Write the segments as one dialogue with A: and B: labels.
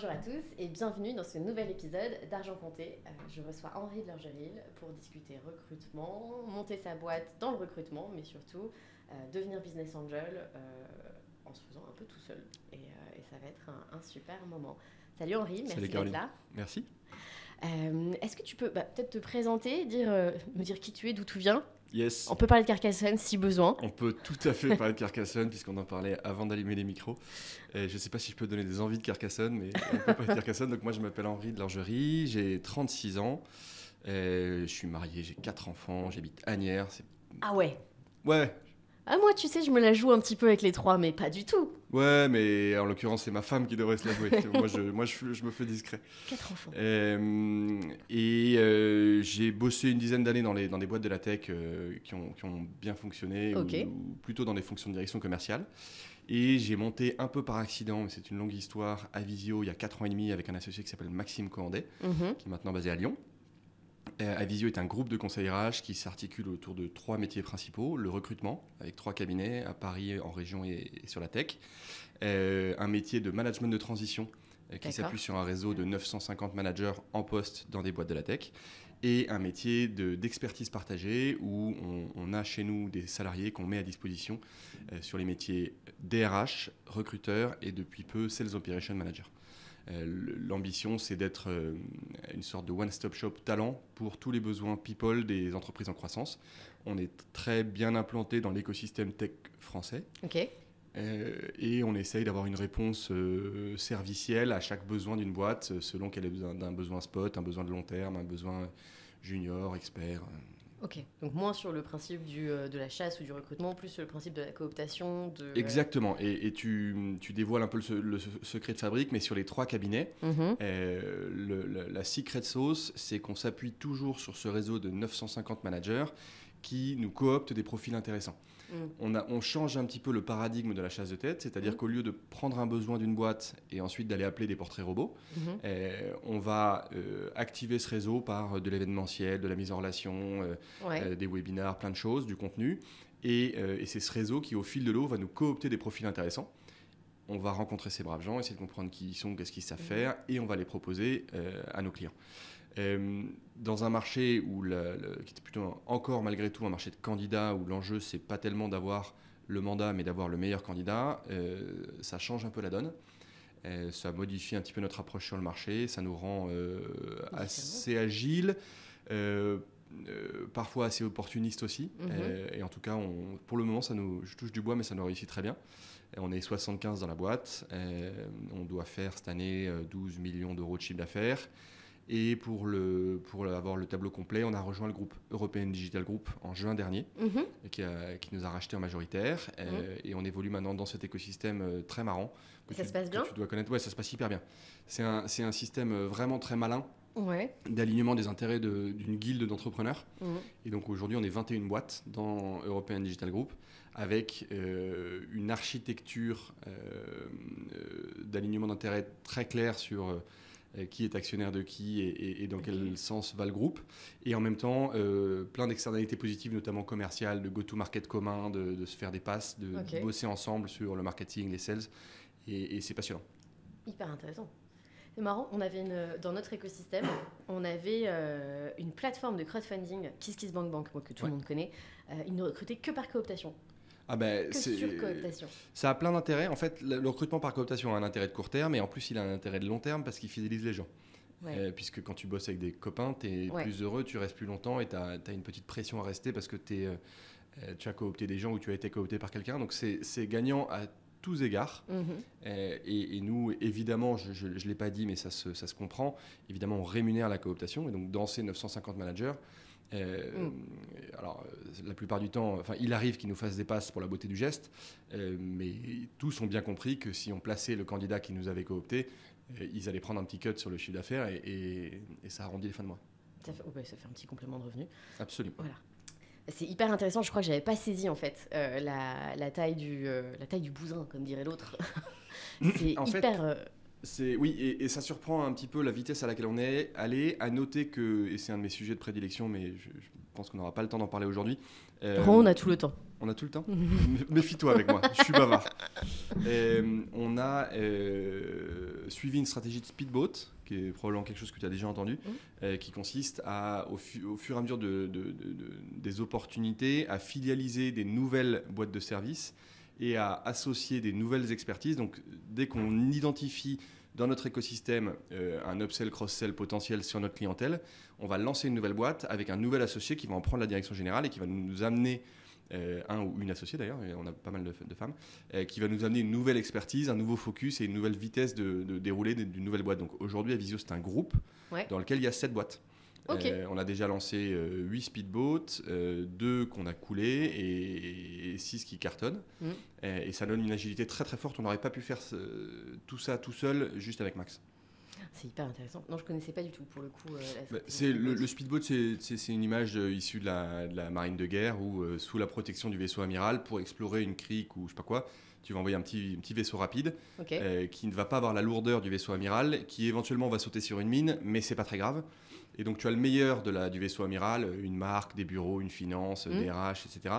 A: Bonjour à tous et bienvenue dans ce nouvel épisode d'Argent Compté. Je reçois Henri de Lurgeril pour discuter recrutement, monter sa boîte dans le recrutement, mais surtout devenir business angel en se faisant un peu tout seul. Et ça va être un super moment. Salut Henri, merci d'être là.
B: Merci.
A: Est-ce que tu peux peut-être te présenter, me dire qui tu es, d'où tu viens?
B: Yes.
A: On peut parler de Carcassonne si besoin.
B: On peut tout à fait parler de Carcassonne puisqu'on en parlait avant d'allumer les micros. Je ne sais pas si je peux donner des envies de Carcassonne, mais on peut parler de Carcassonne. Donc moi, je m'appelle Henri de Lurgeril, j'ai 36 ans. Je suis marié, j'ai 4 enfants, j'habite Asnières.
A: Ah ouais.
B: Ouais.
A: Ah moi, tu sais, je me la joue un petit peu avec les trois, mais pas du tout.
B: Ouais, mais en l'occurrence, c'est ma femme qui devrait se la jouer. moi, je me fais discret.
A: 4 enfants.
B: J'ai bossé une dizaine d'années dans des boîtes de la tech qui ont bien fonctionné,
A: Okay.
B: ou plutôt dans des fonctions de direction commerciale. Et j'ai monté un peu par accident, mais c'est une longue histoire, Avisio il y a 4 ans et demi avec un associé qui s'appelle Maxime Cohandet, qui est maintenant basé à Lyon. Avisio est un groupe de conseil RH qui s'articule autour de 3 métiers principaux. Le recrutement, avec 3 cabinets à Paris, en région et sur la tech. Un métier de management de transition qui s'appuie sur un réseau de 950 managers en poste dans des boîtes de la tech. Et un métier d'expertise partagée où on a chez nous des salariés qu'on met à disposition sur les métiers DRH, recruteur et depuis peu Sales Operation Manager. L'ambition, c'est d'être une sorte de one-stop shop talent pour tous les besoins people des entreprises en croissance. On est très bien implanté dans l'écosystème tech français.
A: Ok.
B: Et on essaye d'avoir une réponse servicielle à chaque besoin d'une boîte, selon qu'elle ait besoin d'un besoin spot, un besoin de long terme, un besoin junior, expert.
A: Ok, donc moins sur le principe de la chasse ou du recrutement, plus sur le principe de la cooptation.
B: Exactement, et tu dévoiles un peu le secret de fabrique, mais sur les 3 cabinets, la secret sauce, c'est qu'on s'appuie toujours sur ce réseau de 950 managers qui nous cooptent des profils intéressants. On change un petit peu le paradigme de la chasse de tête, c'est-à-dire qu'au lieu de prendre un besoin d'une boîte et ensuite d'aller appeler des portraits robots, on va activer ce réseau par de l'événementiel, de la mise en relation, des webinars, plein de choses, du contenu. Et c'est ce réseau qui, au fil de l'eau, va nous coopter des profils intéressants. On va rencontrer ces braves gens, essayer de comprendre qui ils sont, qu'est-ce qu'ils savent faire, et on va les proposer à nos clients. Dans un marché qui est plutôt encore malgré tout un marché de candidats où l'enjeu c'est pas tellement d'avoir le mandat mais d'avoir le meilleur candidat, ça change un peu la donne. Ça modifie un petit peu notre approche sur le marché, ça nous rend assez agile, parfois assez opportuniste aussi. Et en tout cas, pour le moment, je touche du bois, mais ça nous réussit très bien. On est 75 dans la boîte, on doit faire cette année 12 millions d'euros de chiffre d'affaires. Et pour avoir le tableau complet, on a rejoint le groupe European Digital Group en juin dernier, qui nous a racheté en majoritaire. Et on évolue maintenant dans cet écosystème très marrant.
A: Ça se passe bien ?
B: Tu dois connaître. Ouais, ça se passe hyper bien. C'est un système vraiment très malin d'alignement des intérêts d'une guilde d'entrepreneurs. Et donc aujourd'hui, on est 21 boîtes dans European Digital Group avec une architecture d'alignement d'intérêts très claire sur qui est actionnaire de qui et dans quel sens va le groupe. Et en même temps, plein d'externalités positives, notamment commerciales, de go-to-market commun, de se faire des passes, de bosser ensemble sur le marketing, les sales. Et c'est passionnant.
A: Hyper intéressant. C'est marrant, dans notre écosystème, on avait une plateforme de crowdfunding, KissKissBankBank, que tout le monde connaît. Ils ne recrutaient que par cooptation.
B: Sur
A: cooptation.
B: Ça a plein d'intérêts. En fait, le recrutement par cooptation a un intérêt de court terme, et en plus, il a un intérêt de long terme parce qu'il fidélise les gens. Puisque quand tu bosses avec des copains, tu es plus heureux, tu restes plus longtemps et tu as une petite pression à rester parce que tu as coopté des gens ou tu as été coopté par quelqu'un. Donc, c'est gagnant à tous égards. Et nous, évidemment, je ne l'ai pas dit, mais ça se comprend. Évidemment, on rémunère la cooptation. Et donc, dans ces 950 managers, alors, la plupart du temps, il arrive qu'ils nous fassent des passes pour la beauté du geste, mais tous ont bien compris que si on plaçait le candidat qui nous avait coopté, ils allaient prendre un petit cut sur le chiffre d'affaires et ça arrondit les fins de mois.
A: Ça fait un petit complément de revenu.
B: Absolument.
A: Voilà. C'est hyper intéressant. Je crois que j'avais pas saisi en fait la taille du bousin, comme dirait l'autre. C'est hyper.
B: Oui, et ça surprend un petit peu la vitesse à laquelle on est allé. À noter que, et c'est un de mes sujets de prédilection, mais je pense qu'on n'aura pas le temps d'en parler aujourd'hui.
A: On a tout le temps.
B: On a tout le temps. Méfie-toi avec moi, je suis bavard. On a suivi une stratégie de speedboat, qui est probablement quelque chose que tu as déjà entendu, qui consiste au fur et à mesure des opportunités à filialiser des nouvelles boîtes de services et à associer des nouvelles expertises. Donc, dès qu'on identifie dans notre écosystème un upsell, cross-sell potentiel sur notre clientèle, on va lancer une nouvelle boîte avec un nouvel associé qui va en prendre la direction générale et qui va nous amener, un ou une associée d'ailleurs, et on a pas mal de femmes, qui va nous amener une nouvelle expertise, un nouveau focus et une nouvelle vitesse de déroulé d'une nouvelle boîte. Donc aujourd'hui, Avisio, c'est un groupe dans lequel il y a 7 boîtes.
A: Okay.
B: On a déjà lancé 8 speedboats, 2 qu'on a coulés et 6 qui cartonnent. Et ça donne une agilité très très forte. On n'aurait pas pu faire tout ça tout seul juste avec Max.
A: C'est hyper intéressant. Non, je ne connaissais pas du tout pour le coup.
B: Le speedboat, c'est une image issue de la marine de guerre où, sous la protection du vaisseau amiral, pour explorer une crique ou je sais pas quoi, tu vas envoyer un petit vaisseau rapide qui ne va pas avoir la lourdeur du vaisseau amiral, qui éventuellement va sauter sur une mine, mais c'est pas très grave. Et donc tu as le meilleur du vaisseau amiral, une marque, des bureaux, une finance, des RH, etc.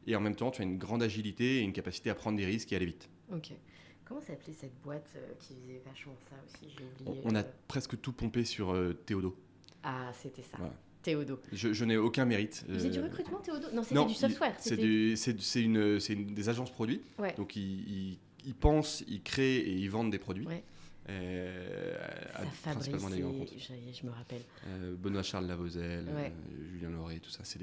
B: Et en même temps, tu as une grande agilité et une capacité à prendre des risques et aller vite.
A: Ok. Comment s'appelait cette boîte qui faisait vachement ça aussi? J'ai oublié.
B: On a presque tout pompé sur Théodo.
A: Ah, c'était ça.
B: Voilà.
A: Théodo.
B: Je n'ai aucun mérite.
A: C'est du recrutement, Théodo? Non, c'était du software.
B: C'est des agences produits.
A: Ouais.
B: Donc ils pensent, ils créent et ils vendent des produits.
A: Ouais. Ça
B: principalement des grands comptes.
A: Je me rappelle.
B: Benoît Charles Lavozelle, Julien Lauré, tout ça, c'est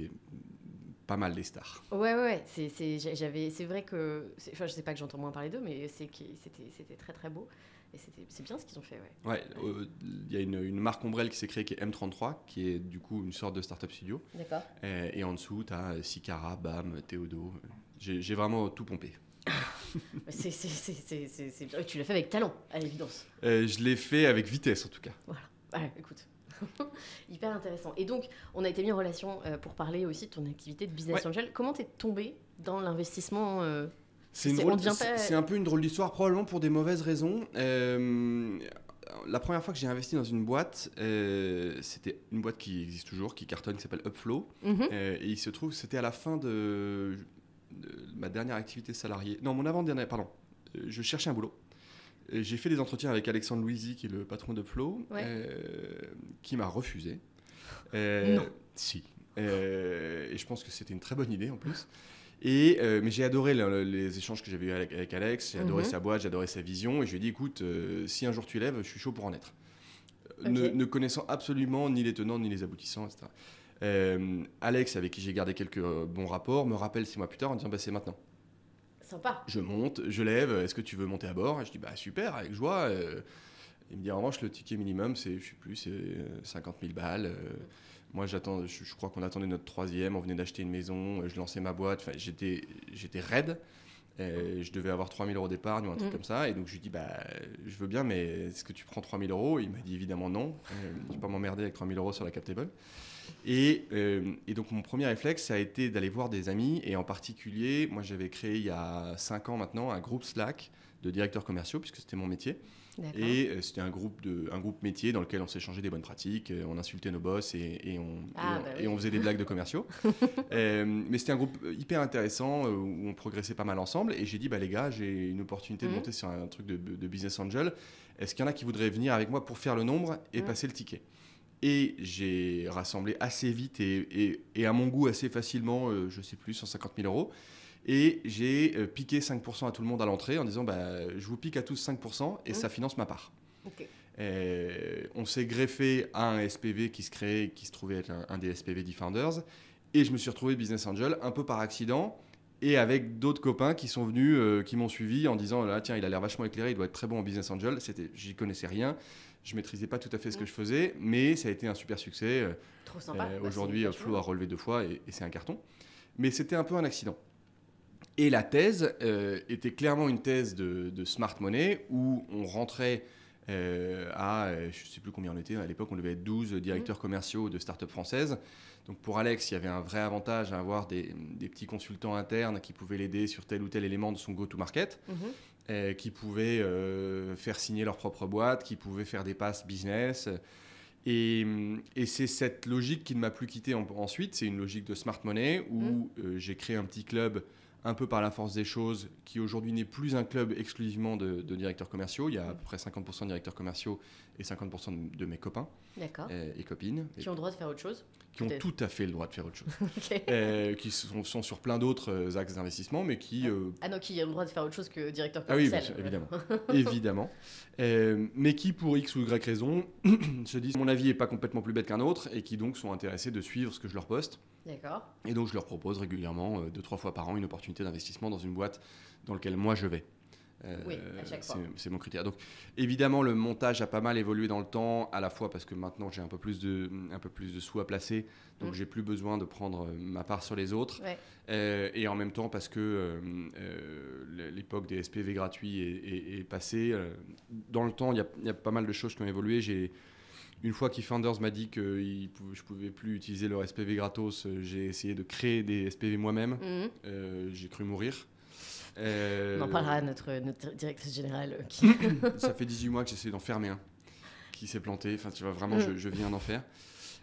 B: pas mal des stars.
A: Ouais. C'est vrai que... Enfin, je sais pas que j'entends moins parler d'eux, mais c'était très très beau. Et c'est bien ce qu'ils ont fait,
B: ouais. Il y a une marque ombrelle qui s'est créée qui est M33, qui est du coup une sorte de startup studio.
A: D'accord.
B: Et en dessous, tu as Sicara, BAM, Théodo. J'ai vraiment tout pompé.
A: Tu l'as fait avec talent, à l'évidence.
B: Je l'ai fait avec vitesse, en tout cas.
A: Voilà, écoute. Hyper intéressant. Et donc, on a été mis en relation pour parler aussi de ton activité de business angel. Comment t'es tombé dans l'investissement
B: C'est un peu une drôle d'histoire, probablement pour des mauvaises raisons. La première fois que j'ai investi dans une boîte, c'était une boîte qui existe toujours, qui cartonne, qui s'appelle Upflow. Et il se trouve que c'était à la fin de ma dernière activité salariée. Non, mon avant-dernière, pardon. Je cherchais un boulot. J'ai fait des entretiens avec Alexandre Louisy, qui est le patron d'Upflow, qui m'a refusé.
A: Non.
B: Si. Et je pense que c'était une très bonne idée en plus. Mais j'ai adoré les échanges que j'avais eu avec Alex, j'ai adoré sa boîte, j'ai adoré sa vision, et je lui ai dit, écoute, si un jour tu lèves, je suis chaud pour en être. Ne connaissant absolument ni les tenants ni les aboutissants, etc. Alex, avec qui j'ai gardé quelques bons rapports, me rappelle 6 mois plus tard en disant, c'est maintenant.
A: Sympa.
B: Je monte, je lève, est-ce que tu veux monter à bord? Et je dis, super, avec joie. Il me dit, en revanche, le ticket minimum, c'est 50 000 balles. Moi, je crois qu'on attendait notre 3e, on venait d'acheter une maison, je lançais ma boîte, j'étais raide. Je devais avoir 3 000 € d'épargne ou un truc comme ça. Et donc, je lui dis, je veux bien, mais est-ce que tu prends 3 000 €? Il m'a dit évidemment non. Je ne vais pas m'emmerder avec 3 000 € sur la cap table. Et donc, mon premier réflexe, ça a été d'aller voir des amis. Et en particulier, moi, j'avais créé il y a 5 ans maintenant un groupe Slack de directeurs commerciaux, puisque c'était mon métier.
A: D'accord.
B: Et c'était un groupe métier dans lequel on s'échangeait des bonnes pratiques, on insultait nos boss et on faisait des blagues de commerciaux. Mais c'était un groupe hyper intéressant où on progressait pas mal ensemble. Et j'ai dit, les gars, j'ai une opportunité de monter sur un truc de business angel. Est-ce qu'il y en a qui voudraient venir avec moi pour faire le nombre et passer le ticket? Et j'ai rassemblé assez vite et à mon goût assez facilement, je ne sais plus, 150 000 €. Et j'ai piqué 5% à tout le monde à l'entrée en disant je vous pique à tous 5% et ça finance ma part.
A: Okay.
B: On s'est greffé à un SPV qui se trouvait être un des SPV d'eFounders. Et je me suis retrouvé business angel un peu par accident et avec d'autres copains qui sont venus, qui m'ont suivi en disant tiens, il a l'air vachement éclairé, il doit être très bon en business angel. J'y connaissais rien. Je ne maîtrisais pas tout à fait ce que je faisais, mais ça a été un super succès.
A: Trop sympa.
B: Aujourd'hui, Upflow a relevé 2 fois et c'est un carton. Mais c'était un peu un accident. Et la thèse était clairement une thèse de smart money où on rentrait à, je ne sais plus combien on était, à l'époque on devait être 12 directeurs commerciaux de start-up françaises. Donc pour Alex, il y avait un vrai avantage à avoir des petits consultants internes qui pouvaient l'aider sur tel ou tel élément de son go-to-market, qui pouvaient faire signer leur propre boîte, qui pouvaient faire des passes business. Et c'est cette logique qui ne m'a plus quitté ensuite. C'est une logique de smart money où j'ai créé un petit club un peu par la force des choses, qui aujourd'hui n'est plus un club exclusivement de directeurs commerciaux. Il y a à peu près 50% de directeurs commerciaux et 50% de mes copains et copines.
A: Qui ont le droit de faire autre chose.
B: Qui ont tout à fait le droit de faire autre chose.
A: Okay.
B: Qui sont sur plein d'autres axes d'investissement, mais qui...
A: qui ont le droit de faire autre chose que directeur commercial.
B: Ah oui, évidemment. évidemment. Mais qui, pour X ou Y raison, se disent « mon avis n'est pas complètement plus bête qu'un autre » et qui donc sont intéressés de suivre ce que je leur poste.
A: D'accord.
B: Et donc, je leur propose régulièrement, 2-3 fois par an, une opportunité d'investissement dans une boîte dans laquelle moi je vais.
A: Oui, à chaque fois.
B: C'est mon critère. Donc, évidemment, le montage a pas mal évolué dans le temps, à la fois parce que maintenant j'ai un peu plus de sous à placer, donc j'ai plus besoin de prendre ma part sur les autres, et en même temps parce que l'époque des SPV gratuits est passée. Dans le temps, il y a pas mal de choses qui ont évolué. Une fois qu'eFounders m'a dit que je pouvais plus utiliser leur SPV gratos, j'ai essayé de créer des SPV moi-même. J'ai cru mourir.
A: On en parlera à notre directrice générale.
B: Ça fait 18 mois que j'essaie d'en fermer un qui s'est planté. Enfin, tu vois, vraiment, je viens d'en faire.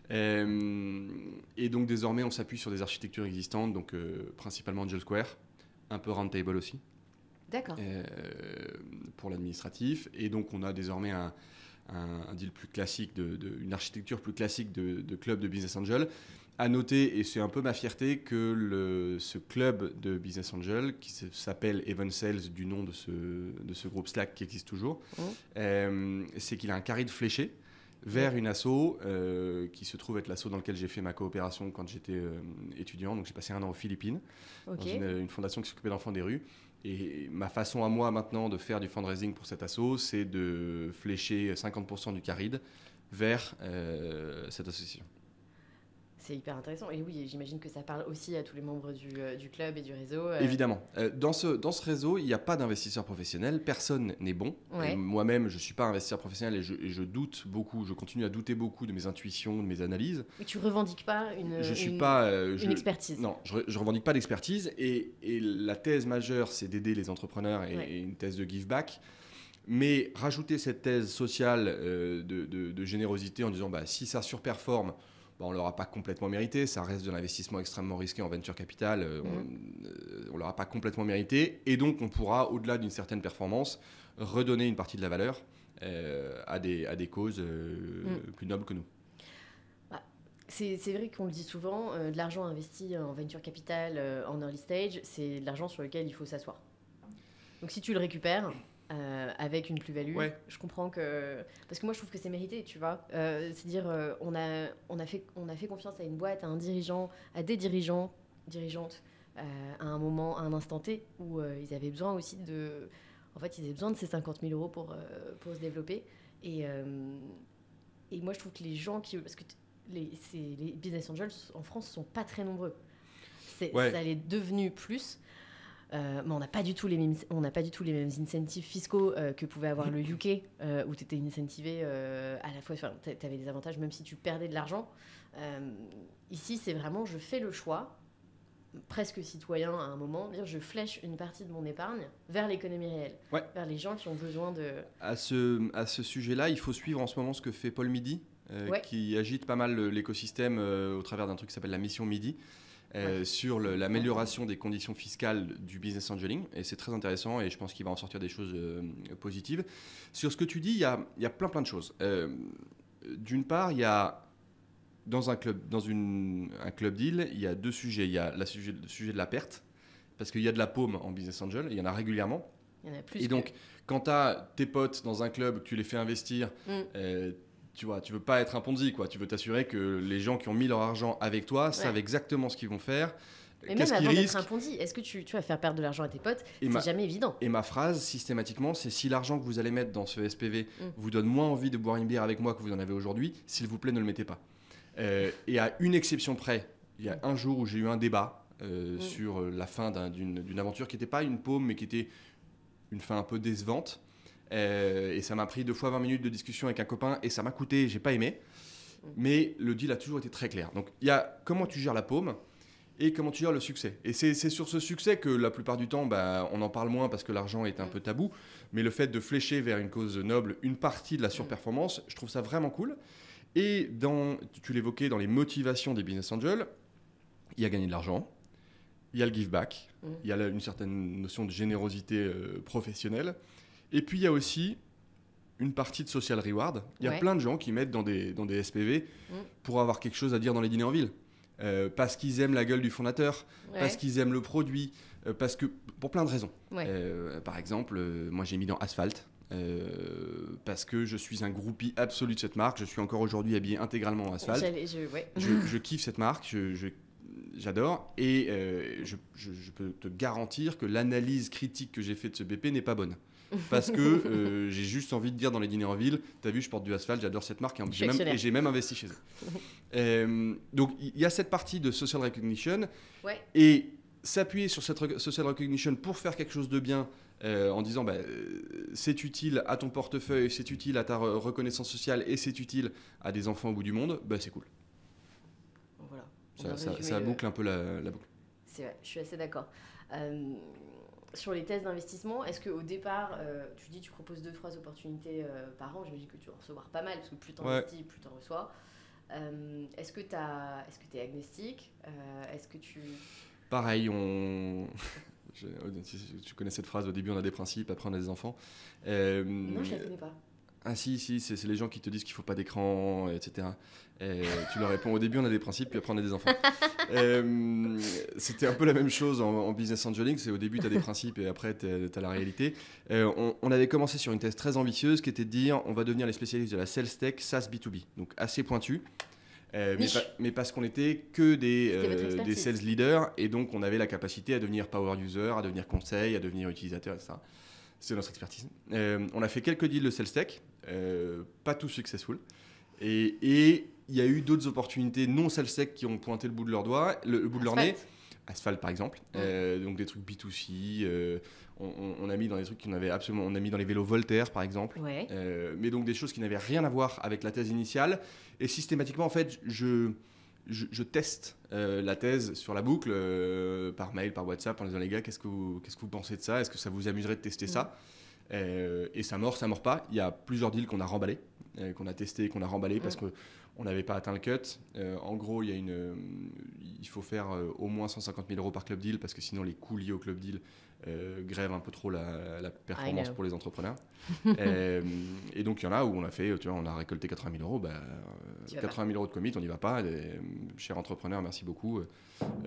B: Et donc, désormais, on s'appuie sur des architectures existantes, donc principalement Angel Square, un peu Roundtable aussi.
A: D'accord.
B: Pour l'administratif. Et donc, on a désormais un deal plus classique, une architecture plus classique de club de Business Angel. À noter, et c'est un peu ma fierté, que ce club de Business Angel, qui s'appelle Even Sales du nom de ce groupe Slack qui existe toujours, c'est qu'il a un carré fléché vers une asso qui se trouve être l'asso dans lequel j'ai fait ma coopération quand j'étais étudiant. Donc j'ai passé 1 an aux Philippines, dans une fondation qui s'occupait d'enfants des rues. Et ma façon à moi maintenant de faire du fundraising pour cet asso, c'est de flécher 50% du caride vers cette association.
A: C'est hyper intéressant. Et oui, j'imagine que ça parle aussi à tous les membres du club et du réseau.
B: Évidemment. Dans ce réseau, il n'y a pas d'investisseurs professionnels. Personne n'est bon. Et moi-même, je ne suis pas investisseur professionnel et je doute beaucoup. Je continue à douter beaucoup de mes intuitions, de mes analyses.
A: Mais tu ne revendiques pas une expertise.
B: Non, je ne revendique pas d'expertise. Et la thèse majeure, c'est d'aider les entrepreneurs et une thèse de give back. Mais rajouter cette thèse sociale de générosité en disant si ça surperforme, on ne l'aura pas complètement mérité, ça reste de l'investissement extrêmement risqué en venture capital, on ne l'aura pas complètement mérité, et donc on pourra, au-delà d'une certaine performance, redonner une partie de la valeur à des causes plus nobles que nous.
A: C'est vrai qu'on le dit souvent, de l'argent investi en venture capital, en early stage, c'est de l'argent sur lequel il faut s'asseoir. Donc si tu le récupères... avec une plus-value, je comprends que... Parce que moi, je trouve que c'est mérité, tu vois. C'est-à-dire, on a fait confiance à une boîte, à un dirigeant, à des dirigeantes, à un moment, à un instant T, où ils avaient besoin aussi de... En fait, ils avaient besoin de ces 50 000 euros pour se développer. Et moi, je trouve que les gens qui... Parce que les business angels, en France, ne sont pas très nombreux. Ça l'est devenu plus... mais on n'a pas du tout les mêmes incentives fiscaux que pouvait avoir le UK, où tu étais incentivé à la fois, tu avais des avantages même si tu perdais de l'argent. Ici, c'est vraiment, je fais le choix, presque citoyen à un moment, dire je flèche une partie de mon épargne vers l'économie réelle, vers les gens qui ont besoin de... À
B: ce sujet-là, il faut suivre en ce moment ce que fait Paul Midi, qui agite pas mal l'écosystème au travers d'un truc qui s'appelle la mission Midi. Sur l'amélioration des conditions fiscales du business angeling, et c'est très intéressant et je pense qu'il va en sortir des choses positives. Sur ce que tu dis, il y a plein de choses. D'une part, il y a dans un club deal, il y a 2 sujets. Il y a le sujet de la perte, parce qu'il y a de la paume en business angel, il y en a régulièrement.
A: Il y en a plus.
B: Et donc, quand tu as tes potes dans un club, tu les fais investir, tu vois, tu veux pas être un Ponzi, quoi. Tu veux t'assurer que les gens qui ont mis leur argent avec toi savent exactement ce qu'ils vont faire.
A: Mais même avant d'être un Ponzi, est-ce que tu vas faire perdre de l'argent à tes potes? C'est jamais évident.
B: Et ma phrase, systématiquement, c'est si l'argent que vous allez mettre dans ce SPV vous donne moins envie de boire une bière avec moi que vous en avez aujourd'hui, s'il vous plaît, ne le mettez pas. Et à une exception près, il y a un jour où j'ai eu un débat sur la fin d'une aventure qui n'était pas une paume, mais qui était une fin un peu décevante. Et ça m'a pris 2 fois 20 minutes de discussion avec un copain et ça m'a coûté, j'ai pas aimé, mais le deal a toujours été très clair. Donc il y a comment tu gères la paume et comment tu gères le succès. Et c'est sur ce succès que la plupart du temps on en parle moins parce que l'argent est un peu tabou, mais le fait de flécher vers une cause noble une partie de la surperformance, je trouve ça vraiment cool. Et tu l'évoquais, dans les motivations des business angels, il y a gagner de l'argent, il y a le give back, il y a une certaine notion de générosité professionnelle, et puis il y a aussi une partie de social reward. Il y a plein de gens qui mettent dans des SPV pour avoir quelque chose à dire dans les dîners en ville, parce qu'ils aiment la gueule du fondateur, parce qu'ils aiment le produit, parce que pour plein de raisons. Par exemple, moi j'ai mis dans Asphalt, parce que je suis un groupie absolu de cette marque. Je suis encore aujourd'hui habillé intégralement en Asphalt. Je kiffe cette marque, j'adore, et je peux te garantir que l'analyse critique que j'ai faite de ce BP n'est pas bonne. Parce que j'ai juste envie de dire dans les dîners en ville, t'as vu, je porte du Asphalt, j'adore cette marque, et j'ai même investi chez eux. Donc il y a cette partie de social recognition, et s'appuyer sur cette social recognition pour faire quelque chose de bien, en disant c'est utile à ton portefeuille, c'est utile à ta reconnaissance sociale, et c'est utile à des enfants au bout du monde, c'est cool.
A: Voilà.
B: Ça boucle un peu la boucle.
A: C'est vrai, je suis assez d'accord. Sur les thèses d'investissement, est-ce qu'au départ, tu dis que tu proposes 2-3 opportunités par an, je me dis que tu vas en recevoir pas mal, parce que plus tu investis, plus tu en reçois. Est-ce que tu es agnostique? Est-ce que tu...
B: Pareil, tu connais cette phrase, au début on a des principes, après on a des enfants.
A: Non, je ne la connais pas.
B: Ah si, c'est les gens qui te disent qu'il ne faut pas d'écran, etc. Tu leur réponds, au début on a des principes, puis après on a des enfants. C'était un peu la même chose en business angeling, c'est au début tu as des principes et après tu as la réalité. On avait commencé sur une thèse très ambitieuse qui était de dire on va devenir les spécialistes de la sales tech SaaS B2B, donc assez pointu. Mais parce qu'on était que des sales leaders, et donc on avait la capacité à devenir power user, à devenir conseil, à devenir utilisateur, etc. C'est notre expertise. On a fait quelques deals de sales tech, pas tous successful. Et il y a eu d'autres opportunités non sales tech qui ont pointé le bout de leur doigt, le bout de leur nez. Asphalt par exemple, donc des trucs B2C. On a mis dans des trucs qu'on avait absolument. On a mis dans les vélos Voltaire par exemple. Mais donc des choses qui n'avaient rien à voir avec la thèse initiale. Et systématiquement en fait, je teste la thèse sur la boucle par mail, par WhatsApp en disant les gars, qu'est-ce que vous pensez de ça? Est-ce que ça vous amuserait de tester ça? Et ça mord pas. Il y a plusieurs deals qu'on a remballés, qu'on a testés, qu'on a remballés parce qu'on n'avait pas atteint le cut. En gros, il faut faire au moins 150 000 € par club deal parce que sinon les coûts liés au club deal grèvent un peu trop la performance pour les entrepreneurs. Et donc il y en a où on a fait, tu vois, on a récolté 80 000 €. 80 000 € de commit, on n'y va pas. Cher entrepreneur, merci beaucoup.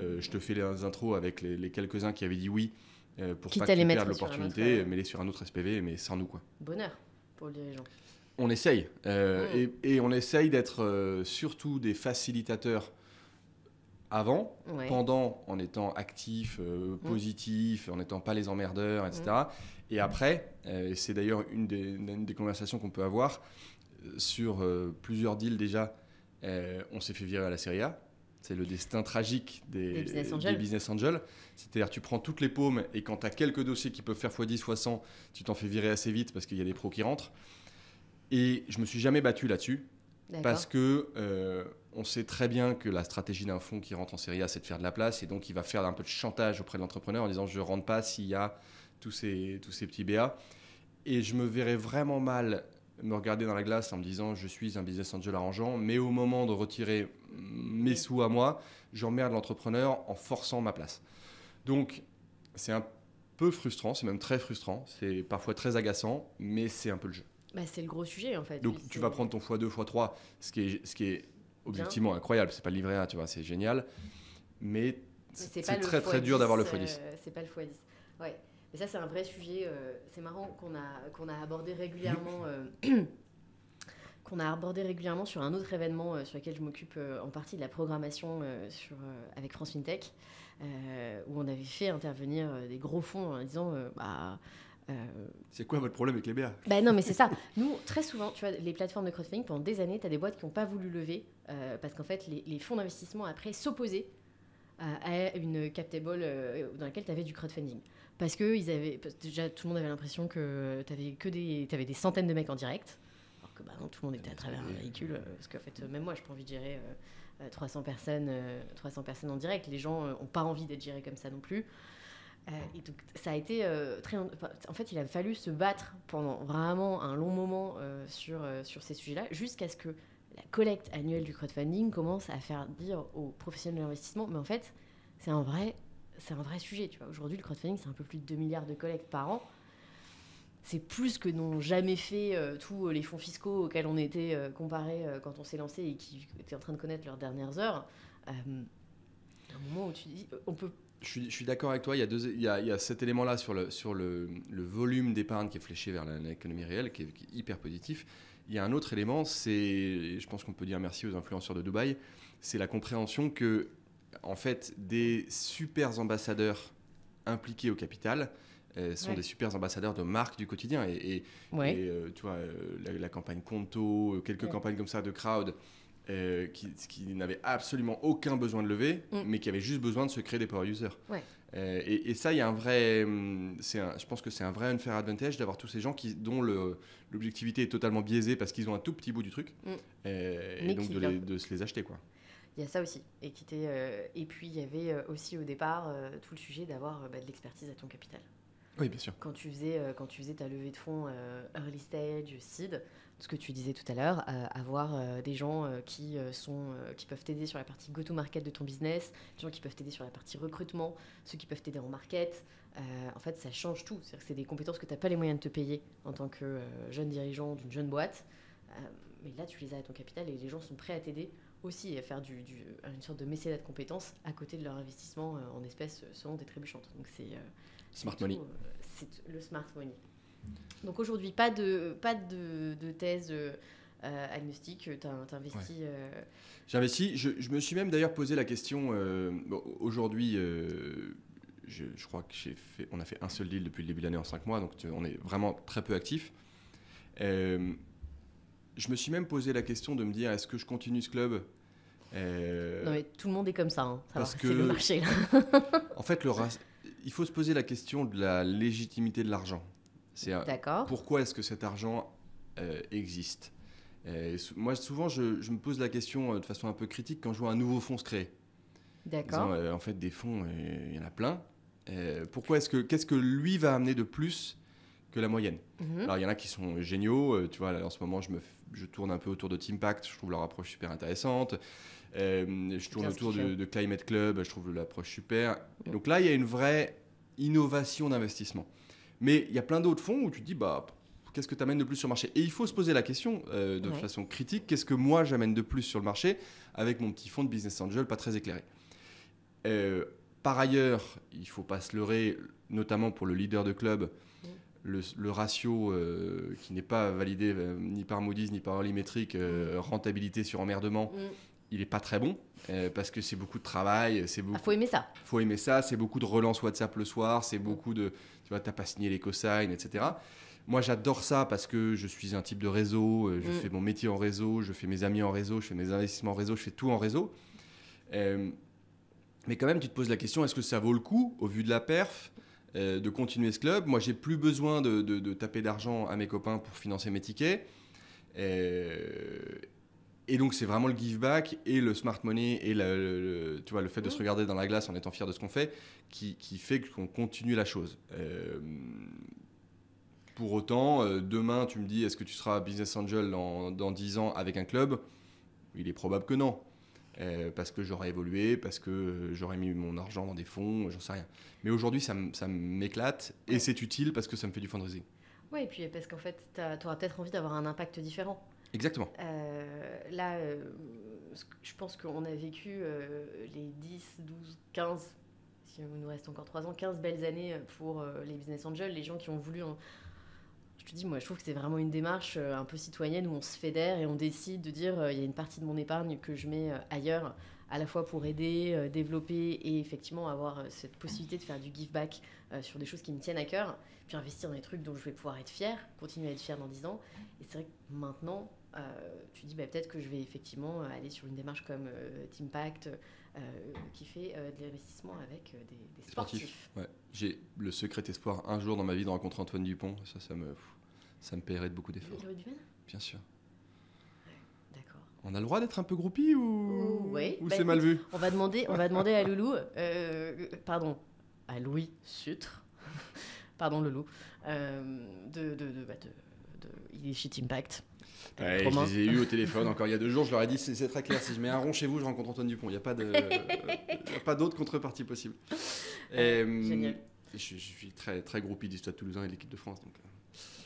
B: Je te fais les intros avec les quelques-uns qui avaient dit oui pour pas que tu perdes l'opportunité, mets-les sur un autre SPV, mais sans nous, quoi.
A: Bonheur pour le dirigeant.
B: On essaye. Et on essaye d'être surtout des facilitateurs avant, pendant, en étant actifs, positifs, en n'étant pas les emmerdeurs, etc. Et après, c'est d'ailleurs une des conversations qu'on peut avoir sur plusieurs deals déjà. On s'est fait virer à la Serie A. C'est le destin tragique des business angels. C'est-à-dire tu prends toutes les paumes et quand tu as quelques dossiers qui peuvent faire x10, x100, tu t'en fais virer assez vite parce qu'il y a des pros qui rentrent. Et je ne me suis jamais battu là-dessus. Parce que on sait très bien que la stratégie d'un fonds qui rentre en Serie A, c'est de faire de la place. Et donc, il va faire un peu de chantage auprès de l'entrepreneur en disant « je ne rentre pas s'il y a tous ces petits BA ». Et je me verrais vraiment mal me regarder dans la glace en me disant « je suis un business angel arrangeant ». Mais au moment de retirer mes sous à moi, j'emmerde l'entrepreneur en forçant ma place. Donc, c'est un peu frustrant, c'est même très frustrant. C'est parfois très agaçant, mais c'est un peu le jeu.
A: C'est le gros sujet en fait.
B: Donc tu vas prendre ton x2, x3, ce qui est objectivement incroyable. C'est pas le livret A, tu vois, c'est génial. Mais c'est très très dur d'avoir le x10.
A: C'est pas le x10. Ouais. Mais ça c'est un vrai sujet. C'est marrant qu'on a abordé régulièrement. Qu'on a abordé régulièrement sur un autre événement sur lequel je m'occupe en partie de la programmation avec France FinTech, où on avait fait intervenir des gros fonds en disant
B: c'est quoi votre problème avec les BA?
A: Non, mais c'est ça. Nous, très souvent, tu vois, les plateformes de crowdfunding, pendant des années, tu as des boîtes qui n'ont pas voulu lever parce qu'en fait, les fonds d'investissement après s'opposaient à une cap table dans laquelle tu avais du crowdfunding. Parce que déjà, tout le monde avait l'impression que tu avais des centaines de mecs en direct. Alors que non, tout le monde était à travers un véhicule. Parce qu'en fait, même moi, je n'ai pas envie de gérer 300 personnes en direct. Les gens n'ont pas envie d'être gérés comme ça non plus. Et donc, ça a été en fait, il a fallu se battre pendant vraiment un long moment sur ces sujets-là, jusqu'à ce que la collecte annuelle du crowdfunding commence à faire dire aux professionnels de l'investissement, mais en fait, c'est un vrai c'est un vrai sujet. Tu vois. Aujourd'hui, le crowdfunding, c'est un peu plus de 2 milliards de collectes par an. C'est plus que n'ont jamais fait tous les fonds fiscaux auxquels on était comparés quand on s'est lancé et qui étaient en train de connaître leurs dernières heures. À un moment où tu dis, on peut...
B: Je suis d'accord avec toi, il y a cet élément-là sur le volume d'épargne qui est fléché vers l'économie réelle, qui est hyper positif. Il y a un autre élément, je pense qu'on peut dire merci aux influenceurs de Dubaï, c'est la compréhension que, en fait, des super ambassadeurs impliqués au capital sont des super ambassadeurs de marques du quotidien. Et tu vois, la campagne Conto, quelques campagnes comme ça de crowd, qui n'avaient absolument aucun besoin de lever, mais qui avaient juste besoin de se créer des power users.
A: Ouais.
B: Et ça, il y a un vrai... je pense que c'est un vrai unfair advantage d'avoir tous ces gens dont l'objectivité est totalement biaisée parce qu'ils ont un tout petit bout du truc, et donc de se les acheter, quoi.
A: Il y a ça aussi. Et puis, il y avait aussi au départ tout le sujet d'avoir de l'expertise à ton capital.
B: Oui, bien sûr.
A: Quand tu faisais ta levée de fonds early stage, seed, ce que tu disais tout à l'heure, avoir des gens qui peuvent t'aider sur la partie go-to-market de ton business, des gens qui peuvent t'aider sur la partie recrutement, ceux qui peuvent t'aider en market. En fait, ça change tout. C'est-à-dire que c'est des compétences que tu n'as pas les moyens de te payer en tant que jeune dirigeant d'une jeune boîte. Mais là, tu les as à ton capital et les gens sont prêts à t'aider aussi à faire une sorte de mécénat de compétences à côté de leur investissement en espèces sonnantes et trébuchantes. Donc
B: Smart money.
A: C'est le smart money. Donc aujourd'hui, pas de thèse agnostique, t'investis... Ouais.
B: J'investis. Je me suis même d'ailleurs posé la question, aujourd'hui, je crois qu'on a fait un seul deal depuis le début de l'année en 5 mois, donc on est vraiment très peu actif. Je me suis même posé la question de me dire, est-ce que je continue ce club ?
A: Non mais tout le monde est comme ça, hein.
B: Parce que
A: c'est le marché là.
B: En fait, il faut se poser la question de la légitimité de l'argent.
A: D'accord.
B: Pourquoi est-ce que cet argent existe ? Moi, souvent, je me pose la question de façon un peu critique quand je vois un nouveau fonds se créer.
A: D'accord.
B: En fait, des fonds, il y en a plein. Qu'est-ce que lui va amener de plus que la moyenne ? Alors, il y en a qui sont géniaux. Tu vois, là, en ce moment, je tourne un peu autour de Teampact. Je trouve leur approche super intéressante. Je tourne autour de Climate Club. Je trouve l'approche super. Donc là, il y a une vraie innovation d'investissement. Mais il y a plein d'autres fonds où tu te dis, qu'est-ce que tu amènes de plus sur le marché ? Et il faut se poser la question de façon critique, qu'est-ce que moi j'amène de plus sur le marché avec mon petit fonds de business angel pas très éclairé ? Par ailleurs, il ne faut pas se leurrer, notamment pour le leader de club, le ratio qui n'est pas validé ni par Moody's ni par Early Metric, rentabilité sur emmerdement, il n'est pas très bon parce que c'est beaucoup de travail.
A: Faut aimer ça.
B: Faut aimer ça, c'est beaucoup de relance WhatsApp le soir, c'est beaucoup de... Tu vois, tu n'as pas signé l'éco-sign, etc. Moi, j'adore ça parce que je suis un type de réseau, je fais mon métier en réseau, je fais mes amis en réseau, je fais mes investissements en réseau, je fais tout en réseau. Mais quand même, tu te poses la question, est-ce que ça vaut le coup, au vu de la perf, de continuer ce club ? Moi, j'ai plus besoin de taper d'argent à mes copains pour financer mes tickets. Et donc, c'est vraiment le give back et le smart money et tu vois, le fait de se regarder dans la glace en étant fier de ce qu'on fait qui fait qu'on continue la chose. Pour autant, demain, tu me dis, est-ce que tu seras business angel dans 10 ans avec un club ? Il est probable que non. Parce que j'aurais évolué, parce que j'aurais mis mon argent dans des fonds, j'en sais rien. Mais aujourd'hui, ça m'éclate et c'est utile parce que ça me fait du fundraising.
A: Oui, et puis parce qu'en fait, tu auras peut-être envie d'avoir un impact différent.
B: Exactement.
A: Là, je pense qu'on a vécu les 10, 12, 15, si il nous reste encore 3 ans, 15 belles années pour les business angels, les gens qui ont voulu... Je te dis, moi, je trouve que c'est vraiment une démarche un peu citoyenne où on se fédère et on décide de dire il y a une partie de mon épargne que je mets ailleurs, à la fois pour aider, développer et effectivement avoir cette possibilité de faire du give back sur des choses qui me tiennent à cœur, puis investir dans des trucs dont je vais pouvoir être fière, continuer à être fière dans 10 ans. Et c'est vrai que maintenant, tu dis peut-être que je vais effectivement aller sur une démarche comme Teampact qui fait de l'investissement avec des sportifs.
B: Ouais. J'ai le secret espoir un jour dans ma vie de rencontrer Antoine Dupont. Ça me paierait de beaucoup d'efforts. Bien sûr.
A: Ouais, d'accord.
B: On a le droit d'être un peu groupie ou c'est mal vu ?
A: On va demander à Loulou, à Louis Sutre, pardon Loulou, il est chez Teampact.
B: Ouais, je les ai eus au téléphone encore il y a 2 jours, je leur ai dit c'est très clair, si je mets un rond chez vous, je rencontre Antoine Dupont, il n'y a pas d'autre contrepartie possible.
A: Génial.
B: Je suis très, très groupie du Stade Toulousain et de l'équipe de France. Donc,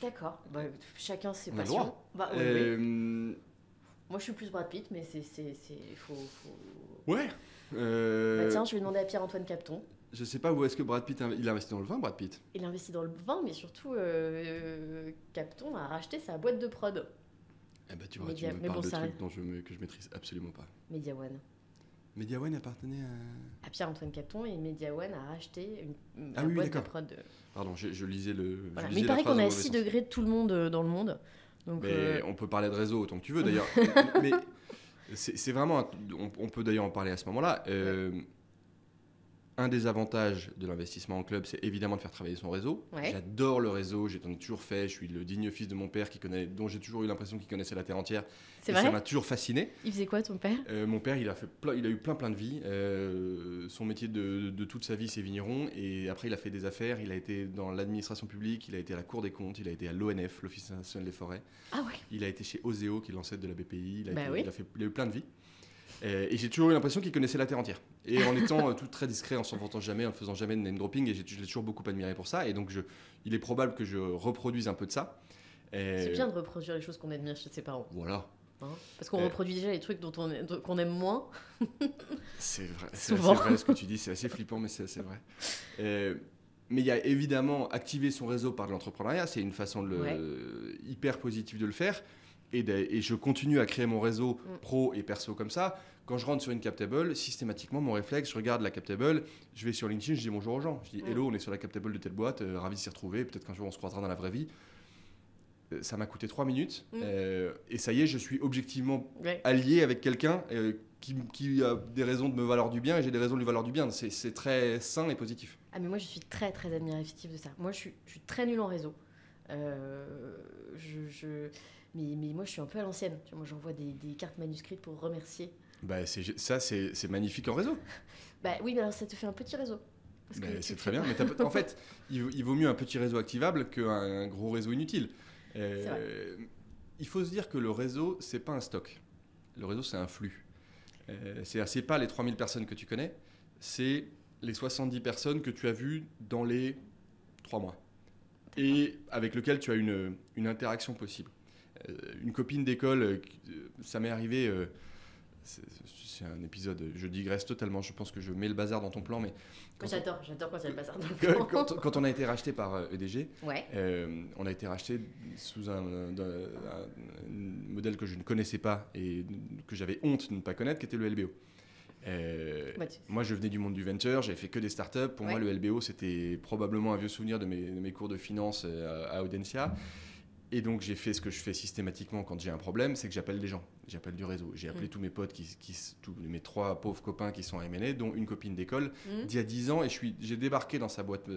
A: D'accord. Bah, chacun ses
B: on a le
A: passions.
B: droit.
A: Bah, oui. Moi, je suis plus Brad Pitt, mais faut...
B: Ouais.
A: Bah, tiens, je vais demander à Pierre-Antoine Capton.
B: Je sais pas où est-ce que Brad Pitt il a investi dans le vin, Brad Pitt.
A: Il investit dans le vin, mais surtout, Capton a racheté sa boîte de prod.
B: Eh ben, tu vois, tu me parles de trucs que je maîtrise absolument pas.
A: Media One.
B: Media One appartenait
A: à Pierre-Antoine Capton, et Media One a racheté une
B: oui,
A: boîte de prod.
B: Pardon, je lisais le.
A: Voilà. Mais il paraît qu'on est à 6 degrés de tout le monde dans le monde. Donc,
B: mais on peut parler de réseau autant que tu veux d'ailleurs. mais c'est vraiment. On peut d'ailleurs en parler à ce moment-là. Un des avantages de l'investissement en club, c'est évidemment de faire travailler son réseau. Ouais. J'adore le réseau, j'en ai toujours fait. Je suis le digne fils de mon père dont j'ai toujours eu l'impression qu'il connaissait la terre entière.
A: C'est vrai ?
B: Ça m'a toujours fasciné.
A: Il faisait quoi ton père ?
B: Mon père, il a eu plein de vies. Son métier de toute sa vie, c'est vigneron. Et après, il a fait des affaires. Il a été dans l'administration publique, il a été à la Cour des comptes, il a été à l'ONF, l'Office national des forêts.
A: Ah ouais.
B: Il a été chez Oseo, qui est l'ancêtre de la BPI. Il a eu plein de vies. Et j'ai toujours eu l'impression qu'il connaissait la terre entière. Et en étant tout très discret, en s'en vantant jamais, en faisant jamais de name dropping, et je l'ai toujours beaucoup admiré pour ça. Et donc, il est probable que je reproduise un peu de ça.
A: C'est bien de reproduire les choses qu'on admire chez ses parents.
B: Voilà.
A: Hein, parce qu'on reproduit déjà les trucs qu'on aime moins.
B: C'est vrai. C'est vrai ce que tu dis. C'est assez flippant, mais c'est assez vrai. Mais il y a évidemment activer son réseau par de l'entrepreneuriat. C'est une façon hyper positive de le faire. Et je continue à créer mon réseau pro et perso comme ça. Quand je rentre sur une Captable, systématiquement, mon réflexe, je regarde la Captable, je vais sur LinkedIn, je dis bonjour aux gens. Je dis hello, on est sur la Captable de telle boîte, ravi de s'y retrouver, peut-être qu'un jour on se croisera dans la vraie vie. Ça m'a coûté 3 minutes. Et ça y est, je suis objectivement allié avec quelqu'un qui a des raisons de me valoir du bien et j'ai des raisons de lui valoir du bien. C'est très sain et positif.
A: Ah, mais moi, je suis très, très admirative de ça. Moi, je suis très nulle en réseau. Mais moi, je suis un peu à l'ancienne. Tu vois, moi, j'envoie des cartes manuscrites pour remercier.
B: Bah, c'est magnifique en réseau.
A: Bah oui, mais alors ça te fait un petit réseau.
B: C'est très bien. Mais en fait, il vaut mieux un petit réseau activable qu'un gros réseau inutile. Il faut se dire que le réseau, c'est pas un stock. Le réseau, c'est un flux. C'est pas les 3000 personnes que tu connais, c'est les 70 personnes que tu as vues dans les 3 mois. Et avec lesquelles tu as une interaction possible. Une copine d'école, ça m'est arrivé, c'est un épisode, je digresse totalement, je pense que je mets le bazar dans ton plan, mais...
A: J'adore quand il y a le bazar dans le plan.
B: Quand on a été racheté par EDG,
A: on
B: a été racheté sous un modèle que je ne connaissais pas et que j'avais honte de ne pas connaître, qui était le LBO. Moi, je venais du monde du venture, j'avais fait que des startups. Pour moi, le LBO, c'était probablement un vieux souvenir de mes cours de finance à Audencia. Et donc, j'ai fait ce que je fais systématiquement quand j'ai un problème, c'est que j'appelle des gens, j'appelle du réseau. J'ai appelé tous mes potes, mes 3 pauvres copains qui sont à M&A, dont une copine d'école, d'il y a 10 ans. Et j'ai débarqué dans sa boîte,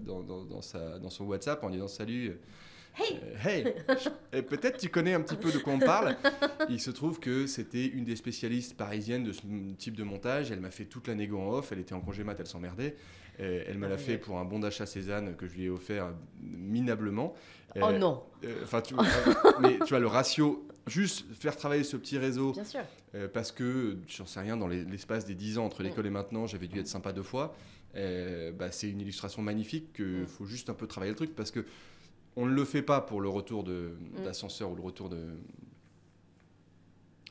B: dans son WhatsApp en disant « Salut ». Hey, peut-être tu connais un petit peu de quoi on parle. Il se trouve que c'était une des spécialistes parisiennes de ce type de montage. Elle m'a fait toute la négo en off. Elle était en congé mat, elle s'emmerdait. Elle me l'a fait pour un bon d'achat Cézanne que je lui ai offert minablement.
A: Oh non.
B: Mais tu vois, le ratio, juste faire travailler ce petit réseau.
A: Bien sûr.
B: Parce que, j'en sais rien, dans l'espace des 10 ans entre l'école et maintenant, j'avais dû être sympa 2 fois. C'est une illustration magnifique qu'il faut juste un peu travailler le truc parce que on ne le fait pas pour le retour d'ascenseur ou le retour de...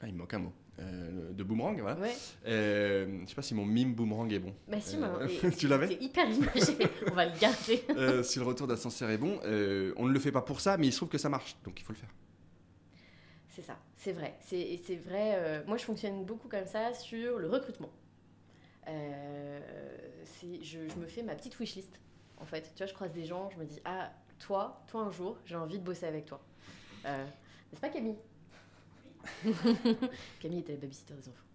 B: Ah, il me manque un mot. De boomerang, voilà.
A: Ouais.
B: Je ne sais pas si mon mime boomerang est bon.
A: Bah si,
B: tu l'avais ?
A: C'est hyper imagé, on va le garder.
B: Si le retour d'ascenseur est bon, on ne le fait pas pour ça, mais il se trouve que ça marche, donc il faut le faire.
A: C'est ça, c'est vrai. C'est vrai. Moi, je fonctionne beaucoup comme ça sur le recrutement. Je me fais ma petite wishlist, en fait. Tu vois, je croise des gens, je me dis, ah... Toi, un jour, j'ai envie de bosser avec toi. N'est-ce pas, Camille ? Camille était la babysitter des enfants.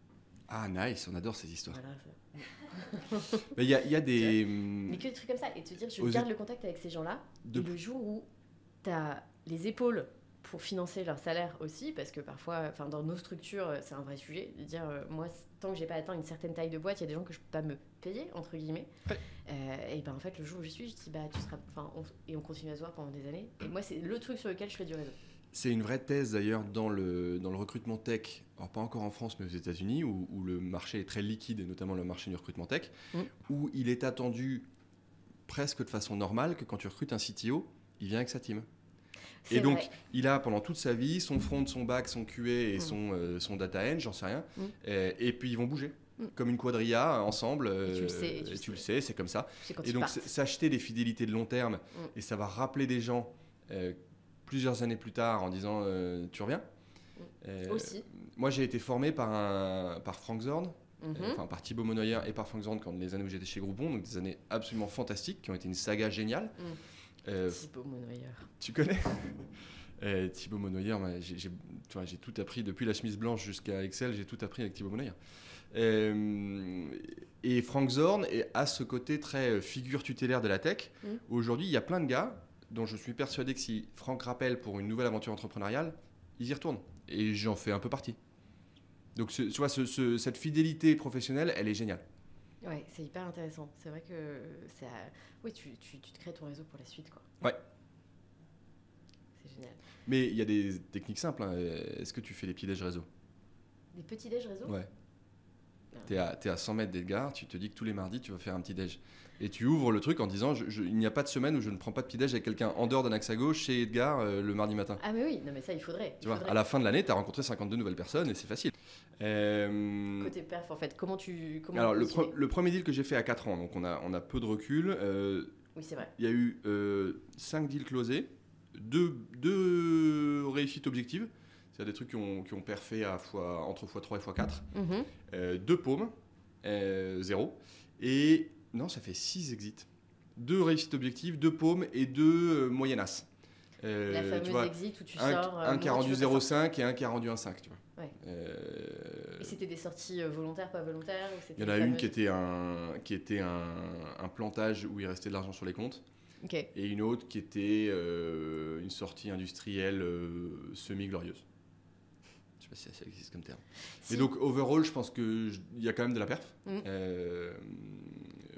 B: Ah, nice, on adore ces histoires.
A: Voilà,
B: mais il y a des...
A: Mais que des trucs comme ça. Et te dire, je garde le contact avec ces gens-là. Et le jour où tu as les épaules pour financer leur salaire aussi, parce que parfois, dans nos structures, c'est un vrai sujet, de dire, moi, tant que j'ai pas atteint une certaine taille de boîte, il y a des gens que je peux pas me payer, entre guillemets. Ouais. Et en fait, le jour où je suis, je dis, tu seras... et on continue à se voir pendant des années. Et moi, c'est le truc sur lequel je fais du réseau.
B: C'est une vraie thèse d'ailleurs dans le recrutement tech, alors pas encore en France mais aux États-Unis, où le marché est très liquide, et notamment le marché du recrutement tech, où il est attendu presque de façon normale que quand tu recrutes un CTO, il vient avec sa team. Et donc, il a pendant toute sa vie son front, son back, son QA et son data end, j'en sais rien, et puis ils vont bouger. Comme une quadrilla ensemble,
A: et tu
B: le sais, c'est comme ça.
A: Et donc
B: s'acheter des fidélités de long terme, et ça va rappeler des gens plusieurs années plus tard en disant tu reviens.
A: Aussi.
B: Moi j'ai été formé par Frank Zorn, par Thibaut Monnoyer et par Frank Zorn quand les années où j'étais chez Groupon, donc des années absolument fantastiques qui ont été une saga géniale.
A: Thibaut Monnoyer.
B: Tu connais Thibaut Monnoyer, j'ai tout appris depuis la chemise blanche jusqu'à Excel, j'ai tout appris avec Thibaut Monnoyer. Et Frank Zorn a ce côté très figure tutélaire de la tech. Aujourd'hui, il y a plein de gars dont je suis persuadé que si Franck rappelle pour une nouvelle aventure entrepreneuriale, ils y retournent. Et j'en fais un peu partie. Donc, tu vois, cette fidélité professionnelle, elle est géniale.
A: Ouais, c'est hyper intéressant. C'est vrai que oui, tu te crées ton réseau pour la suite, quoi.
B: Ouais.
A: C'est génial.
B: Mais il y a des techniques simples. Hein. Est-ce que tu fais les petits déj réseau?
A: Des petits déj réseau?
B: Ouais. T'es à 100 mètres d'Edgar, tu te dis que tous les mardis, tu vas faire un petit déj. Et tu ouvres le truc en disant, il n'y a pas de semaine où je ne prends pas de petit déj avec quelqu'un en dehors d'un axe à gauche chez Edgar le mardi matin.
A: Ah mais oui, non mais ça, il faudrait.
B: Tu vois, à la fin de l'année, tu as rencontré 52 nouvelles personnes et c'est facile.
A: Côté perf, en fait, comment
B: alors, le premier deal que j'ai fait à 4 ans, donc on a peu de recul.
A: Oui, c'est vrai.
B: Il y a eu 5 deals closés, 2 réussites objectives. C'est des trucs qui ont perfé entre x3 et x4. 2 paumes, 0. Et non, ça fait 6 exits. 2 réussites objectives, 2 paumes et 2 moyennasses.
A: La fameuse exit où tu sors...
B: Un qui a rendu 0,5 et un qui a rendu 1,5. Tu vois.
A: Ouais. Et c'était des sorties volontaires, pas volontaires?
B: Il y en a une qui était un plantage où il restait de l'argent sur les comptes.
A: Okay.
B: Et une autre qui était une sortie industrielle semi-glorieuse. Je ne sais pas si ça existe comme terme. Si. Et donc, overall, je pense qu'il y a quand même de la perf,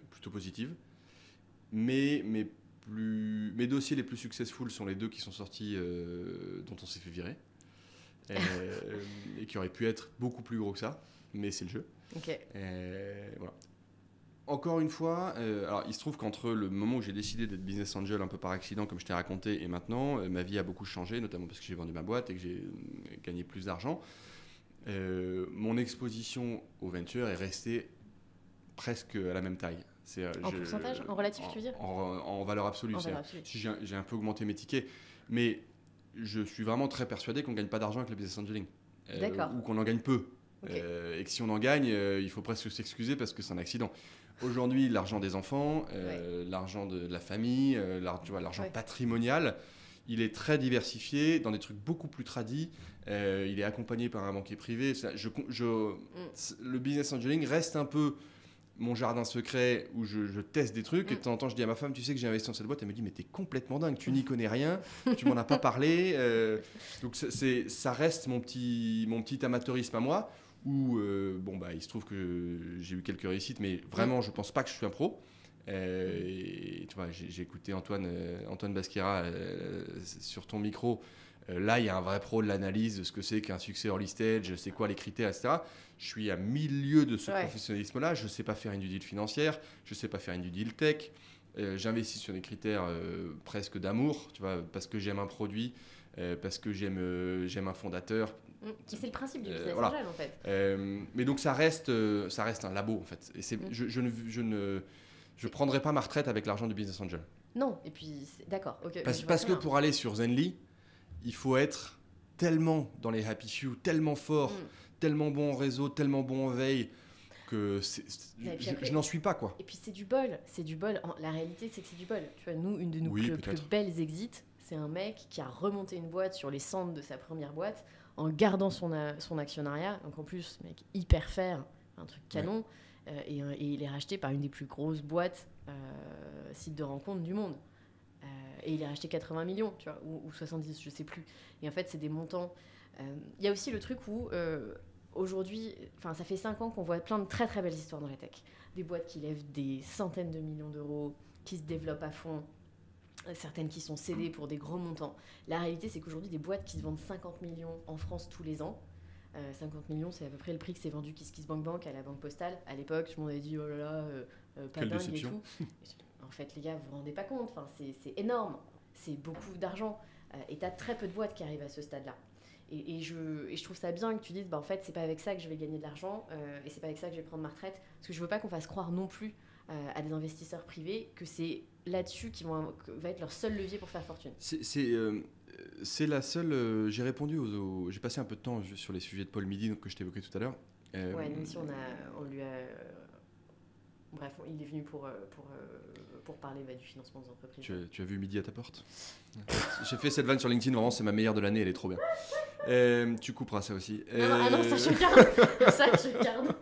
B: plutôt positive. Mais mes dossiers les plus successful sont les 2 qui sont sortis, dont on s'est fait virer. Et qui auraient pu être beaucoup plus gros que ça, mais c'est le jeu.
A: Okay.
B: Voilà. Encore une fois, alors il se trouve qu'entre le moment où j'ai décidé d'être business angel un peu par accident, comme je t'ai raconté, et maintenant, ma vie a beaucoup changé, notamment parce que j'ai vendu ma boîte et que j'ai gagné plus d'argent. Mon exposition au venture est restée presque à la même taille.
A: En pourcentage? En relatif, tu veux dire?
B: En valeur absolue. Si j'ai un peu augmenté mes tickets, mais je suis vraiment très persuadé qu'on ne gagne pas d'argent avec le business angeling. Ou qu'on en gagne peu. Okay. Et que si on en gagne, il faut presque s'excuser parce que c'est un accident. Aujourd'hui, l'argent des enfants, l'argent de la famille, l'argent patrimonial, il est très diversifié dans des trucs beaucoup plus tradis. Il est accompagné par un banquier privé. Le business angeling reste un peu mon jardin secret où je teste des trucs et de temps en temps je dis à ma femme, tu sais que j'ai investi dans cette boîte, elle me dit mais t'es complètement dingue, tu n'y connais rien, tu m'en as pas parlé. Donc ça reste mon petit amateurisme à moi où il se trouve que j'ai eu quelques réussites, mais vraiment je pense pas que je suis un pro. Et tu vois, j'ai écouté Antoine Basquera sur ton micro. Là, il y a un vrai pro de l'analyse de ce que c'est qu'un succès early stage, c'est quoi les critères, etc. Je suis à milieu de ce professionnalisme-là. Je ne sais pas faire une due deal financière, je ne sais pas faire une due deal tech. J'investis sur des critères presque d'amour, tu vois, parce que j'aime un produit, parce que j'aime un fondateur.
A: C'est le principe du business angel, en fait.
B: Mais donc, ça reste un labo, en fait. Et je ne prendrai pas ma retraite avec l'argent du business angel.
A: Non, et puis, d'accord. Okay,
B: parce que pour aller sur Zenly, il faut être tellement dans les happy few, tellement fort, tellement bon en réseau, tellement bon en veille, que je n'en suis pas, quoi.
A: Et puis c'est du bol. La réalité, c'est que c'est du bol. Tu vois, nous, une de nos plus belles exits, c'est un mec qui a remonté une boîte sur les cendres de sa première boîte en gardant son actionnariat. Donc en plus, mec, hyper fair, un truc canon. Et il est racheté par une des plus grosses boîtes sites de rencontres du monde. Et il est racheté 80 millions, tu vois, ou 70, je sais plus. Et en fait, c'est des montants. Il y a aussi le truc où, aujourd'hui, ça fait 5 ans qu'on voit plein de très très belles histoires dans la tech. Des boîtes qui lèvent des centaines de millions d'euros, qui se développent à fond. certaines qui sont cédées pour des gros montants. La réalité, c'est qu'aujourd'hui, des boîtes qui se vendent 50 millions en France tous les ans, 50 millions, c'est à peu près le prix que s'est vendu KissKissBankBank à la Banque Postale. À l'époque, tout le monde avait dit, oh là là, pas
B: Quelle
A: dingue
B: déception.
A: et tout. En fait, les gars, vous vous rendez pas compte, enfin, c'est énorme, c'est beaucoup d'argent. Et tu as très peu de boîtes qui arrivent à ce stade-là. Et je trouve ça bien que tu dises, en fait, c'est pas avec ça que je vais gagner de l'argent et c'est pas avec ça que je vais prendre ma retraite. Parce que je veux pas qu'on fasse croire non plus à des investisseurs privés que c'est là-dessus que va être leur seul levier pour faire fortune.
B: C'est la seule. J'ai répondu j'ai passé un peu de temps sur les sujets de Paul Midi que je t'évoquais tout à l'heure.
A: Ouais, nous aussi, on lui a. Bref, il est venu pour parler du financement des entreprises.
B: Tu as vu Midi à ta porte. J'ai fait cette vanne sur LinkedIn, vraiment, c'est ma meilleure de l'année, elle est trop bien. Tu couperas ça aussi.
A: Ah non, ça je garde. Ça je garde.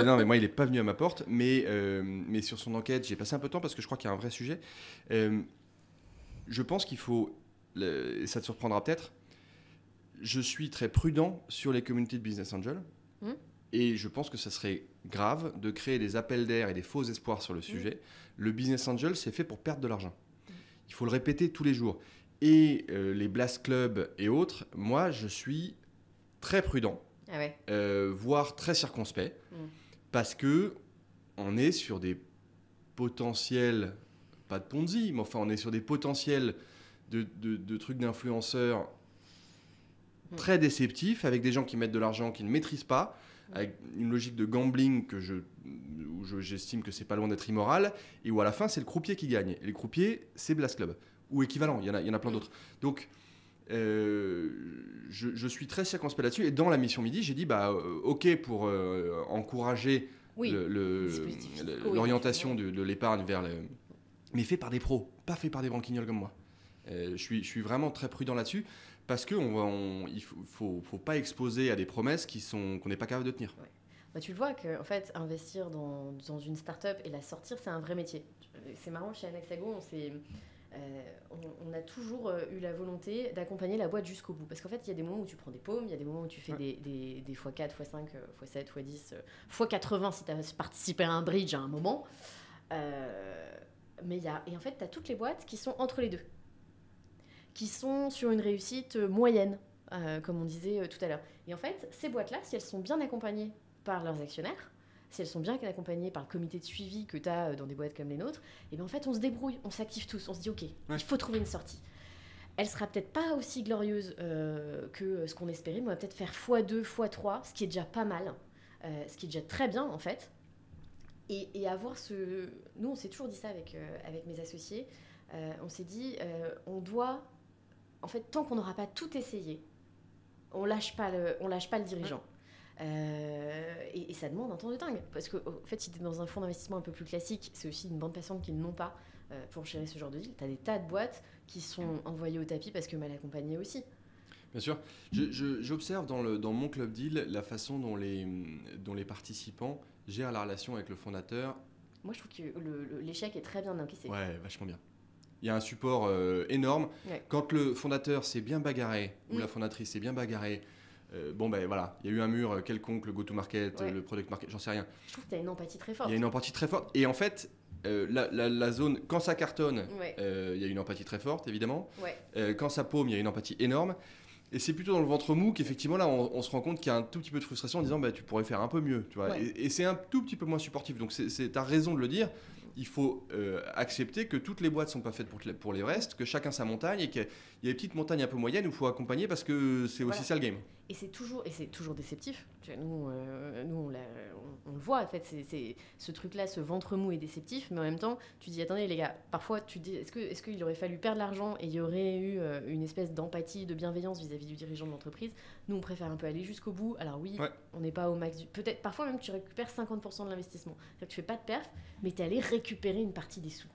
B: Non, mais moi, il n'est pas venu à ma porte. Mais sur son enquête, j'ai passé un peu de temps parce que je crois qu'il y a un vrai sujet. Je pense qu'il faut, et ça te surprendra peut-être, je suis très prudent sur les communautés de business angel. Et je pense que ça serait grave de créer des appels d'air et des faux espoirs sur le sujet. Le business angel, c'est fait pour perdre de l'argent. Il faut le répéter tous les jours. Et les Blast Club et autres, moi, je suis très prudent, voire très circonspect, parce que on est sur des potentiels, pas de Ponzi, mais enfin, on est sur des potentiels de trucs d'influenceurs très déceptifs, avec des gens qui mettent de l'argent qu'ils ne maîtrisent pas, avec une logique de gambling où j'estime que c'est pas loin d'être immoral, et où à la fin c'est le croupier qui gagne. Et les croupiers, c'est Blast Club, ou équivalent, il y en a plein d'autres. Donc je suis très circonspect là-dessus, et dans la mission Midi, j'ai dit ok pour encourager l'orientation de l'épargne vers mais fait par des pros, pas fait par des branquignoles comme moi. Je suis vraiment très prudent là-dessus. Parce qu'il ne faut pas exposer à des promesses qu'on n'est pas capable de tenir.
A: Ouais. Tu le vois qu'en fait, investir dans une start-up et la sortir, c'est un vrai métier. C'est marrant, chez Anaxago, on a toujours eu la volonté d'accompagner la boîte jusqu'au bout. Parce qu'en fait, il y a des moments où tu prends des paumes, il y a des moments où tu fais des x4, x5, x7, x10, x80 si tu as participé à un bridge à un moment. Et en fait, tu as toutes les boîtes qui sont entre les deux, qui sont sur une réussite moyenne, comme on disait tout à l'heure. Et en fait, ces boîtes-là, si elles sont bien accompagnées par leurs actionnaires, si elles sont bien accompagnées par le comité de suivi que tu as dans des boîtes comme les nôtres, et bien en fait, on se débrouille, on s'active tous, on se dit ok, il faut trouver une sortie. Elle sera peut-être pas aussi glorieuse que ce qu'on espérait, mais on va peut-être faire x2, x3, ce qui est déjà pas mal, ce qui est déjà très bien en fait. Et avoir ce... Nous, on s'est toujours dit ça avec mes associés, on s'est dit, on doit... En fait, tant qu'on n'aura pas tout essayé, on lâche pas le dirigeant. Et ça demande un temps de dingue. Parce que, en fait, si tu es dans un fonds d'investissement un peu plus classique, c'est aussi une bande passante qu'ils n'ont pas pour gérer ce genre de deal. Tu as des tas de boîtes qui sont envoyées au tapis parce que mal accompagnées aussi.
B: Bien sûr. J'observe dans mon club deal la façon dont les participants gèrent la relation avec le fondateur.
A: Moi, je trouve que l'échec est très bien encaissé.
B: Ouais, vachement bien. Il y a un support énorme. Ouais. Quand le fondateur s'est bien bagarré, ou la fondatrice s'est bien bagarrée, voilà, il y a eu un mur quelconque, le go-to-market, le product market, j'en sais rien.
A: Je trouve que tu as une empathie très forte.
B: Il y a une empathie très forte. Et en fait, la zone, quand ça cartonne, il y a une empathie très forte, évidemment. Ouais. Quand ça paume, il y a une empathie énorme. Et c'est plutôt dans le ventre mou qu'effectivement, là, on se rend compte qu'il y a un tout petit peu de frustration en disant tu pourrais faire un peu mieux. Tu vois. Et c'est un tout petit peu moins supportif. Donc, tu as raison de le dire. Il faut accepter que toutes les boîtes ne sont pas faites pour les restes, que chacun sa montagne et qu'il y a des petites montagnes un peu moyennes où il faut accompagner parce que c'est aussi ça le game.
A: Et c'est toujours déceptif. Nous, on le voit, en fait, ce truc-là, ce ventre mou est déceptif, mais en même temps, tu dis, attendez les gars, parfois tu dis, est-ce qu'il aurait fallu perdre l'argent et il y aurait eu une espèce d'empathie, de bienveillance vis-à-vis du dirigeant de l'entreprise. Nous, on préfère un peu aller jusqu'au bout. Alors oui, on n'est pas au max peut-être, parfois même tu récupères 50% de l'investissement. C'est-à-dire que tu fais pas de perf, mais tu es allé récupérer une partie des sous.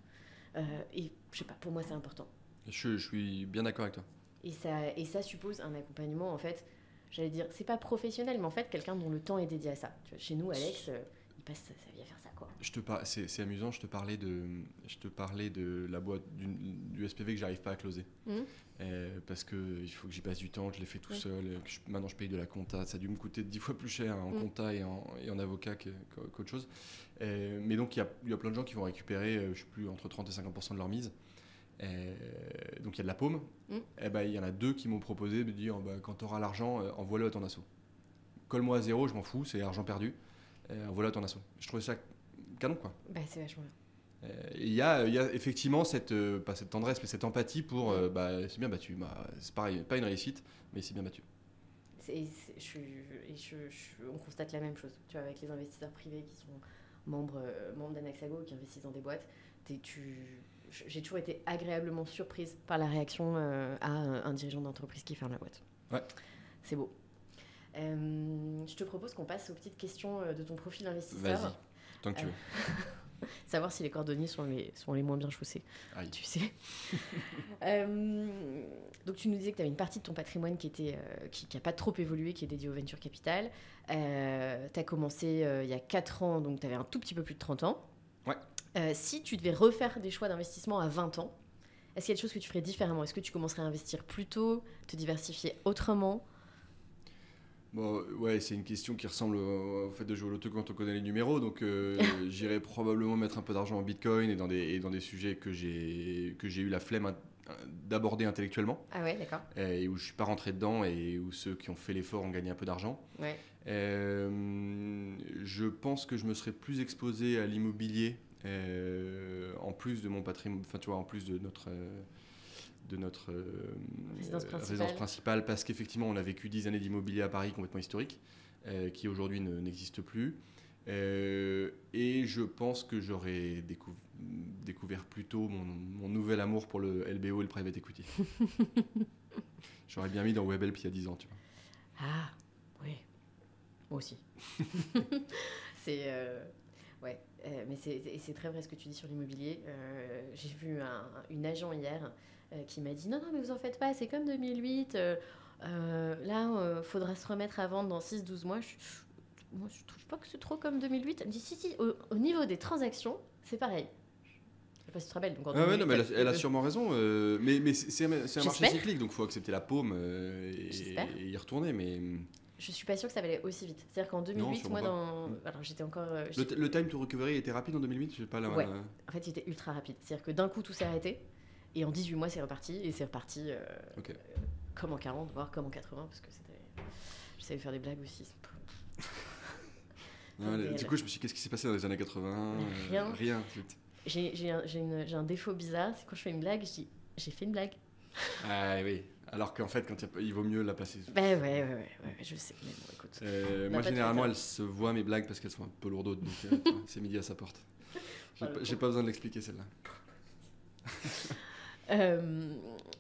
A: Et je sais pas, pour moi, c'est important.
B: Je suis bien d'accord avec toi.
A: Et ça suppose un accompagnement, en fait, j'allais dire, c'est pas professionnel, mais en fait, quelqu'un dont le temps est dédié à ça. Tu vois, chez nous, Alex, il passe sa vie à faire ça, quoi.
B: C'est amusant, je te parlais de la boîte du SPV que j'arrive pas à closer. Parce qu'il faut que j'y passe du temps, que je l'ai fait tout seul, maintenant je paye de la compta. Ça a dû me coûter 10 fois plus cher en compta et en avocat qu'autre chose. Mais donc, il y a plein de gens qui vont récupérer, je sais plus, entre 30 et 50% de leur mise. Donc il y a de la paume. Et ben, il y en a 2 qui m'ont proposé de dire quand tu auras l'argent, envoie-le à ton asso. Colle-moi à 0, je m'en fous, c'est argent perdu. Envoie-le à ton asso. Je trouvais ça canon, quoi.
A: C'est vachement bien.
B: Il y a effectivement pas cette tendresse, mais cette empathie pour c'est bien battu. C'est pareil, pas une réussite, mais c'est bien battu.
A: On constate la même chose. Tu vois, avec les investisseurs privés qui sont membres d'Anaxago, qui investissent dans des boîtes, j'ai toujours été agréablement surprise par la réaction à un dirigeant d'entreprise qui ferme la boîte.
B: Ouais.
A: C'est beau. Je te propose qu'on passe aux petites questions de ton profil investisseur.
B: Vas-y, tant que tu veux.
A: Savoir si les cordonniers sont les moins bien chaussés.
B: Aïe.
A: Tu sais. Donc tu nous disais que tu avais une partie de ton patrimoine qui n'a pas trop évolué, qui est dédiée au venture capital. Tu as commencé il y a 4 ans, donc tu avais un tout petit peu plus de 30 ans.
B: Ouais.
A: Si tu devais refaire des choix d'investissement à 20 ans, est-ce qu'il y a des choses que tu ferais différemment ? Est-ce que tu commencerais à investir plus tôt, te diversifier autrement ?
B: Ouais, c'est une question qui ressemble au fait de jouer au loto quand on connaît les numéros. Donc, j'irais probablement mettre un peu d'argent en Bitcoin et dans des sujets que j'ai eu la flemme d'aborder intellectuellement.
A: Ah ouais, d'accord.
B: Et où je ne suis pas rentré dedans et où ceux qui ont fait l'effort ont gagné un peu d'argent.
A: Ouais.
B: Je pense que je me serais plus exposé à l'immobilier en plus de mon patrimoine, enfin, tu vois, en plus de notre résidence principale, parce qu'effectivement on a vécu 10 années d'immobilier à Paris complètement historique, qui aujourd'hui n'existe plus, et je pense que j'aurais découvert plus tôt mon nouvel amour pour le LBO et le private equity. J'aurais bien mis dans Webhelp il y a 10 ans, tu vois.
A: Ah oui, moi aussi. Ouais, mais c'est très vrai ce que tu dis sur l'immobilier. J'ai vu une agent hier qui m'a dit non mais vous en faites pas, c'est comme 2008, là faudra se remettre à vendre dans 6-12 mois. Moi je trouve pas que c'est trop comme 2008. Elle me dit si, au niveau des transactions c'est pareil. Je sais pas si tu te rappelles. Donc
B: ouais, non, mais elle a sûrement raison, mais c'est un marché cyclique, donc il faut accepter la paume et y retourner, mais...
A: Je suis pas sûre que ça allait aussi vite. C'est-à-dire qu'en 2008, moi, alors j'étais encore...
B: Le time to recovery était rapide en 2008 ? Je sais pas,
A: Ouais, en fait, il était ultra rapide. C'est-à-dire que d'un coup, tout s'est arrêté, et en 18 mois, c'est reparti, et c'est reparti comme en 40, voire comme en 80, parce que c'était... Je savais faire des blagues aussi.
B: Du coup, je me suis dit, qu'est-ce qui s'est passé dans les années 80 ? Rien.
A: J'ai un défaut bizarre, c'est quand je fais une blague, je dis, j'ai fait une blague.
B: Ah oui. Alors qu'en fait, quand il vaut mieux la passer.
A: Ouais, je sais. Mais bon, écoute.
B: Moi, généralement, elles se voient mes blagues parce qu'elles sont un peu lourdes, donc c'est midi à sa porte. J'ai pas besoin de l'expliquer celle-là.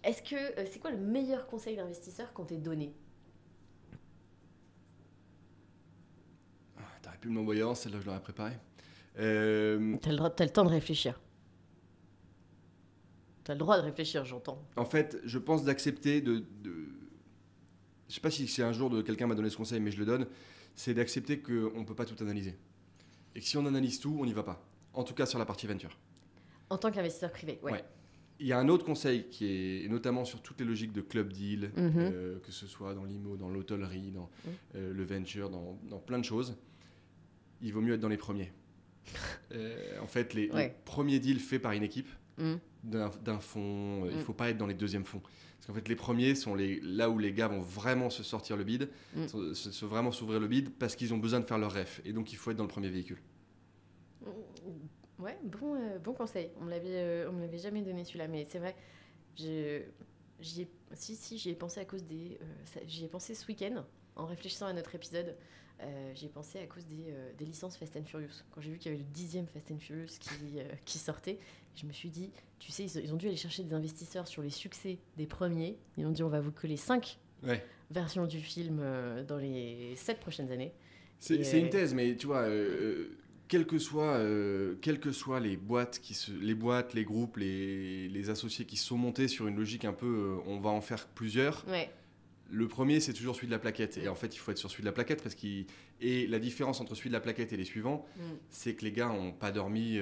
A: C'est quoi le meilleur conseil d'investisseur qu'on t'ait donné ?
B: T'aurais pu me l'envoyer avant, celle-là, je l'aurais préparée.
A: T'as le temps de réfléchir. T'as le droit de réfléchir, j'entends.
B: En fait, je pense d'accepter Je sais pas si c'est un jour quelqu'un m'a donné ce conseil, mais je le donne. C'est d'accepter qu'on ne peut pas tout analyser. Et que si on analyse tout, on n'y va pas. En tout cas sur la partie venture.
A: En tant qu'investisseur privé, ouais.
B: Il y a un autre conseil qui est notamment sur toutes les logiques de club deal, que ce soit dans l'IMO, dans l'hôtellerie, dans le venture, dans plein de choses. Il vaut mieux être dans les premiers. En fait, les premiers deals faits par une équipe, d'un fonds, il ne faut pas être dans les deuxièmes fonds. Parce qu'en fait, les premiers sont là où les gars vont vraiment se sortir le bide, vraiment s'ouvrir le bide, parce qu'ils ont besoin de faire leur ref. Et donc, il faut être dans le premier véhicule.
A: Ouais, bon conseil. On me l'avait jamais donné celui-là, mais c'est vrai. J'y ai pensé à cause j'y ai pensé ce week-end, en réfléchissant à notre épisode. J'y ai pensé à cause des licences Fast and Furious. Quand j'ai vu qu'il y avait le 10e Fast and Furious qui sortait, je me suis dit, tu sais, ils ont dû aller chercher des investisseurs sur les succès des premiers. Ils ont dit, on va vous coller 5 versions du film dans les 7 prochaines années.
B: C'est une thèse, mais tu vois, quelles que soient les boîtes, les groupes, les associés qui se sont montés sur une logique un peu, on va en faire plusieurs.
A: Ouais.
B: Le premier, c'est toujours celui de la plaquette. Et en fait, il faut être sur celui de la plaquette et la différence entre celui de la plaquette et les suivants, c'est que les gars n'ont pas dormi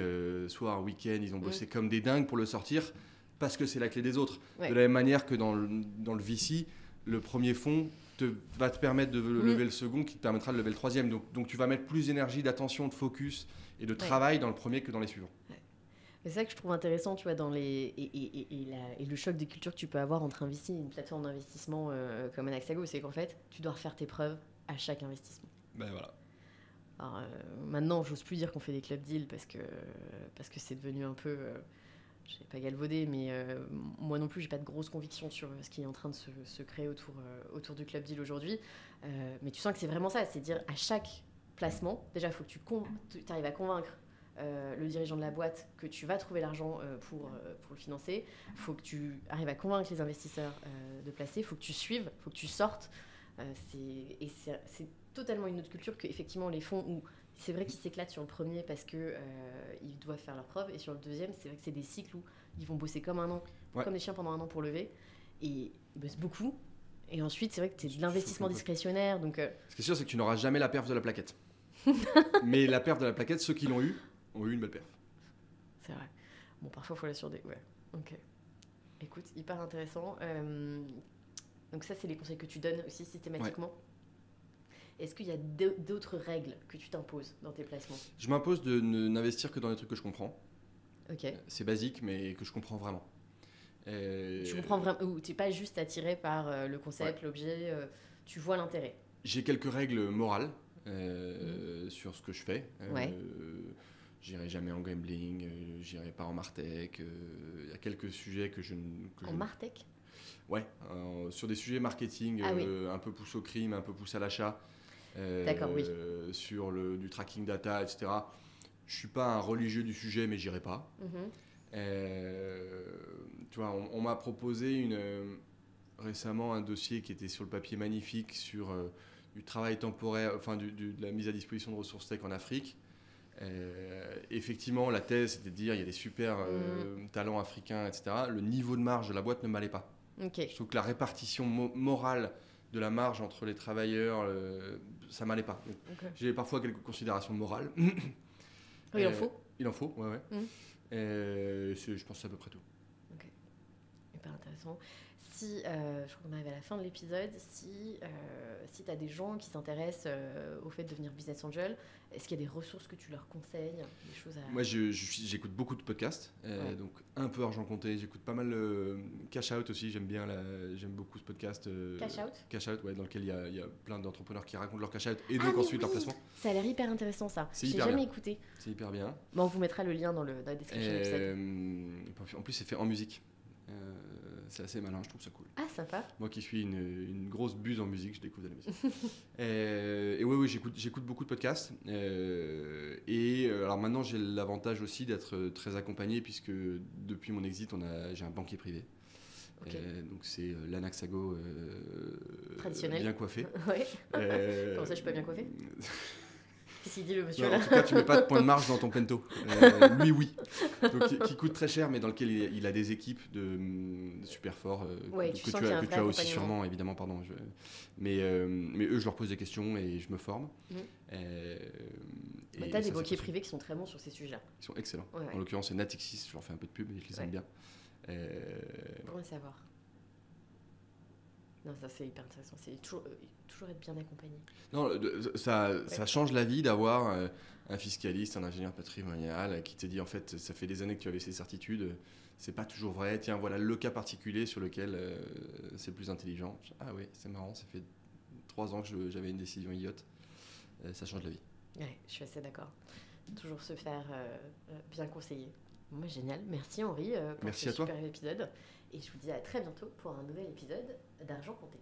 B: soir, week-end, ils ont bossé comme des dingues pour le sortir parce que c'est la clé des autres. Ouais. De la même manière que dans le VC, le premier fonds va te permettre de lever le second qui te permettra de lever le troisième. Donc tu vas mettre plus d'énergie, d'attention, de focus et de travail dans le premier que dans les suivants. Ouais.
A: C'est ça que je trouve intéressant, tu vois, dans et le choc de culture que tu peux avoir entre une plateforme d'investissement comme Anaxago, c'est qu'en fait, tu dois refaire tes preuves à chaque investissement.
B: Ben voilà.
A: Alors, maintenant, j'ose plus dire qu'on fait des club deals parce que c'est devenu un peu, je vais pas galvauder, mais moi non plus, j'ai pas de grosses convictions sur ce qui est en train de se créer autour du club deal aujourd'hui. Mais tu sens que c'est vraiment ça, c'est dire à chaque placement, déjà, il faut que tu arrives à convaincre le dirigeant de la boîte que tu vas trouver l'argent pour le financer. Il faut que tu arrives à convaincre les investisseurs de placer. Il faut que tu suives, il faut que tu sortes. C'est totalement une autre culture qu'effectivement les fonds où c'est vrai qu'ils s'éclatent sur le premier parce qu'ils doivent faire leurs preuves. Et sur le deuxième, c'est vrai que c'est des cycles où ils vont bosser comme des chiens pendant un an pour lever. Et ils bossent beaucoup. Et ensuite, c'est vrai que c'est de l'investissement discrétionnaire. Donc,
B: ce qui est sûr, c'est que tu n'auras jamais la perf de la plaquette. Mais la perf de la plaquette, ceux qui l'ont eu ont eu une belle perf.
A: C'est vrai. Bon, parfois, il faut la sur des... Ouais, ok. Écoute, hyper intéressant. Donc ça, c'est les conseils que tu donnes aussi systématiquement. Ouais. Est-ce qu'il y a d'autres règles que tu t'imposes dans tes placements ?
B: Je m'impose de n'investir que dans les trucs que je comprends.
A: Ok.
B: C'est basique, mais que je comprends vraiment.
A: Tu comprends vraiment, ou tu n'es pas juste attiré par le concept, l'objet, tu vois l'intérêt.
B: J'ai quelques règles morales sur ce que je fais. J'irai jamais en gambling, j'irai pas en Martech. Il y a quelques sujets que je...
A: Martech ?
B: Ouais, sur des sujets marketing, un peu pousse au crime, un peu pousse à l'achat.
A: D'accord, oui.
B: Sur du tracking data, etc. Je suis pas un religieux du sujet, mais j'irai pas. Tu vois, on m'a proposé récemment un dossier qui était sur le papier magnifique sur du travail temporaire, enfin de la mise à disposition de ressources tech en Afrique. Effectivement, la thèse, c'était de dire il y a des super talents africains, etc. Le niveau de marge de la boîte ne m'allait pas.
A: Okay.
B: Je trouve que la répartition morale de la marge entre les travailleurs, ça m'allait pas. J'ai parfois quelques considérations morales.
A: Il en faut.
B: Il en faut, ouais. Je pense que c'est à peu près tout.
A: Ok, hyper intéressant. Si, je crois qu'on arrive à la fin de l'épisode, si tu as des gens qui s'intéressent au fait de devenir business angel, est-ce qu'il y a des ressources que tu leur conseilles, des choses à...
B: Moi, j'écoute beaucoup de podcasts, donc un peu argent compté. J'écoute pas mal Cash Out aussi, j'aime beaucoup ce podcast. Cash Out, dans lequel il y a plein d'entrepreneurs qui racontent leur cash out et donc ensuite leur placement.
A: Ça a l'air hyper intéressant ça. J'ai jamais écouté.
B: C'est hyper bien.
A: Bon, on vous mettra le lien dans la description de l'épisode.
B: En plus, c'est fait en musique. C'est assez malin, je trouve ça cool.
A: Ah, sympa.
B: Moi qui suis une grosse buse en musique, je découvre de la musique. et oui, j'écoute beaucoup de podcasts. Alors maintenant, j'ai l'avantage aussi d'être très accompagné puisque depuis mon exit, j'ai un banquier privé. Okay. Donc c'est l'Anaxago
A: traditionnel.
B: Bien coiffé.
A: Ouais. Comment ça, je suis pas bien coiffé? Qu'est-ce qu'il dit le monsieur
B: non,
A: là?
B: En tout cas, tu mets pas de point de marge dans ton pento. Lui, oui. Donc, qui coûte très cher, mais dans lequel il a des équipes de super forts que tu as aussi sûrement, évidemment. Pardon. Mais eux, je leur pose des questions et je me forme.
A: Tu as des banquiers privés qui sont très bons sur ces sujets-là.
B: Ils sont excellents. Ouais. En l'occurrence, c'est Natixis. Je leur fais un peu de pub et je les aime bien.
A: Bon à savoir. Non, ça c'est hyper intéressant. C'est toujours être bien accompagné.
B: Non, ça change la vie d'avoir un fiscaliste, un ingénieur patrimonial qui te dit en fait, ça fait des années que tu avais ces certitudes, c'est pas toujours vrai. Tiens, voilà le cas particulier sur lequel c'est plus intelligent. Ah oui, c'est marrant, ça fait 3 ans que j'avais une décision idiote. Ça change la vie.
A: Ouais, je suis assez d'accord. Toujours se faire bien conseiller. Moi, génial. Merci Henri pour ce super épisode. Et je vous dis à très bientôt pour un nouvel épisode d'Argent Compté.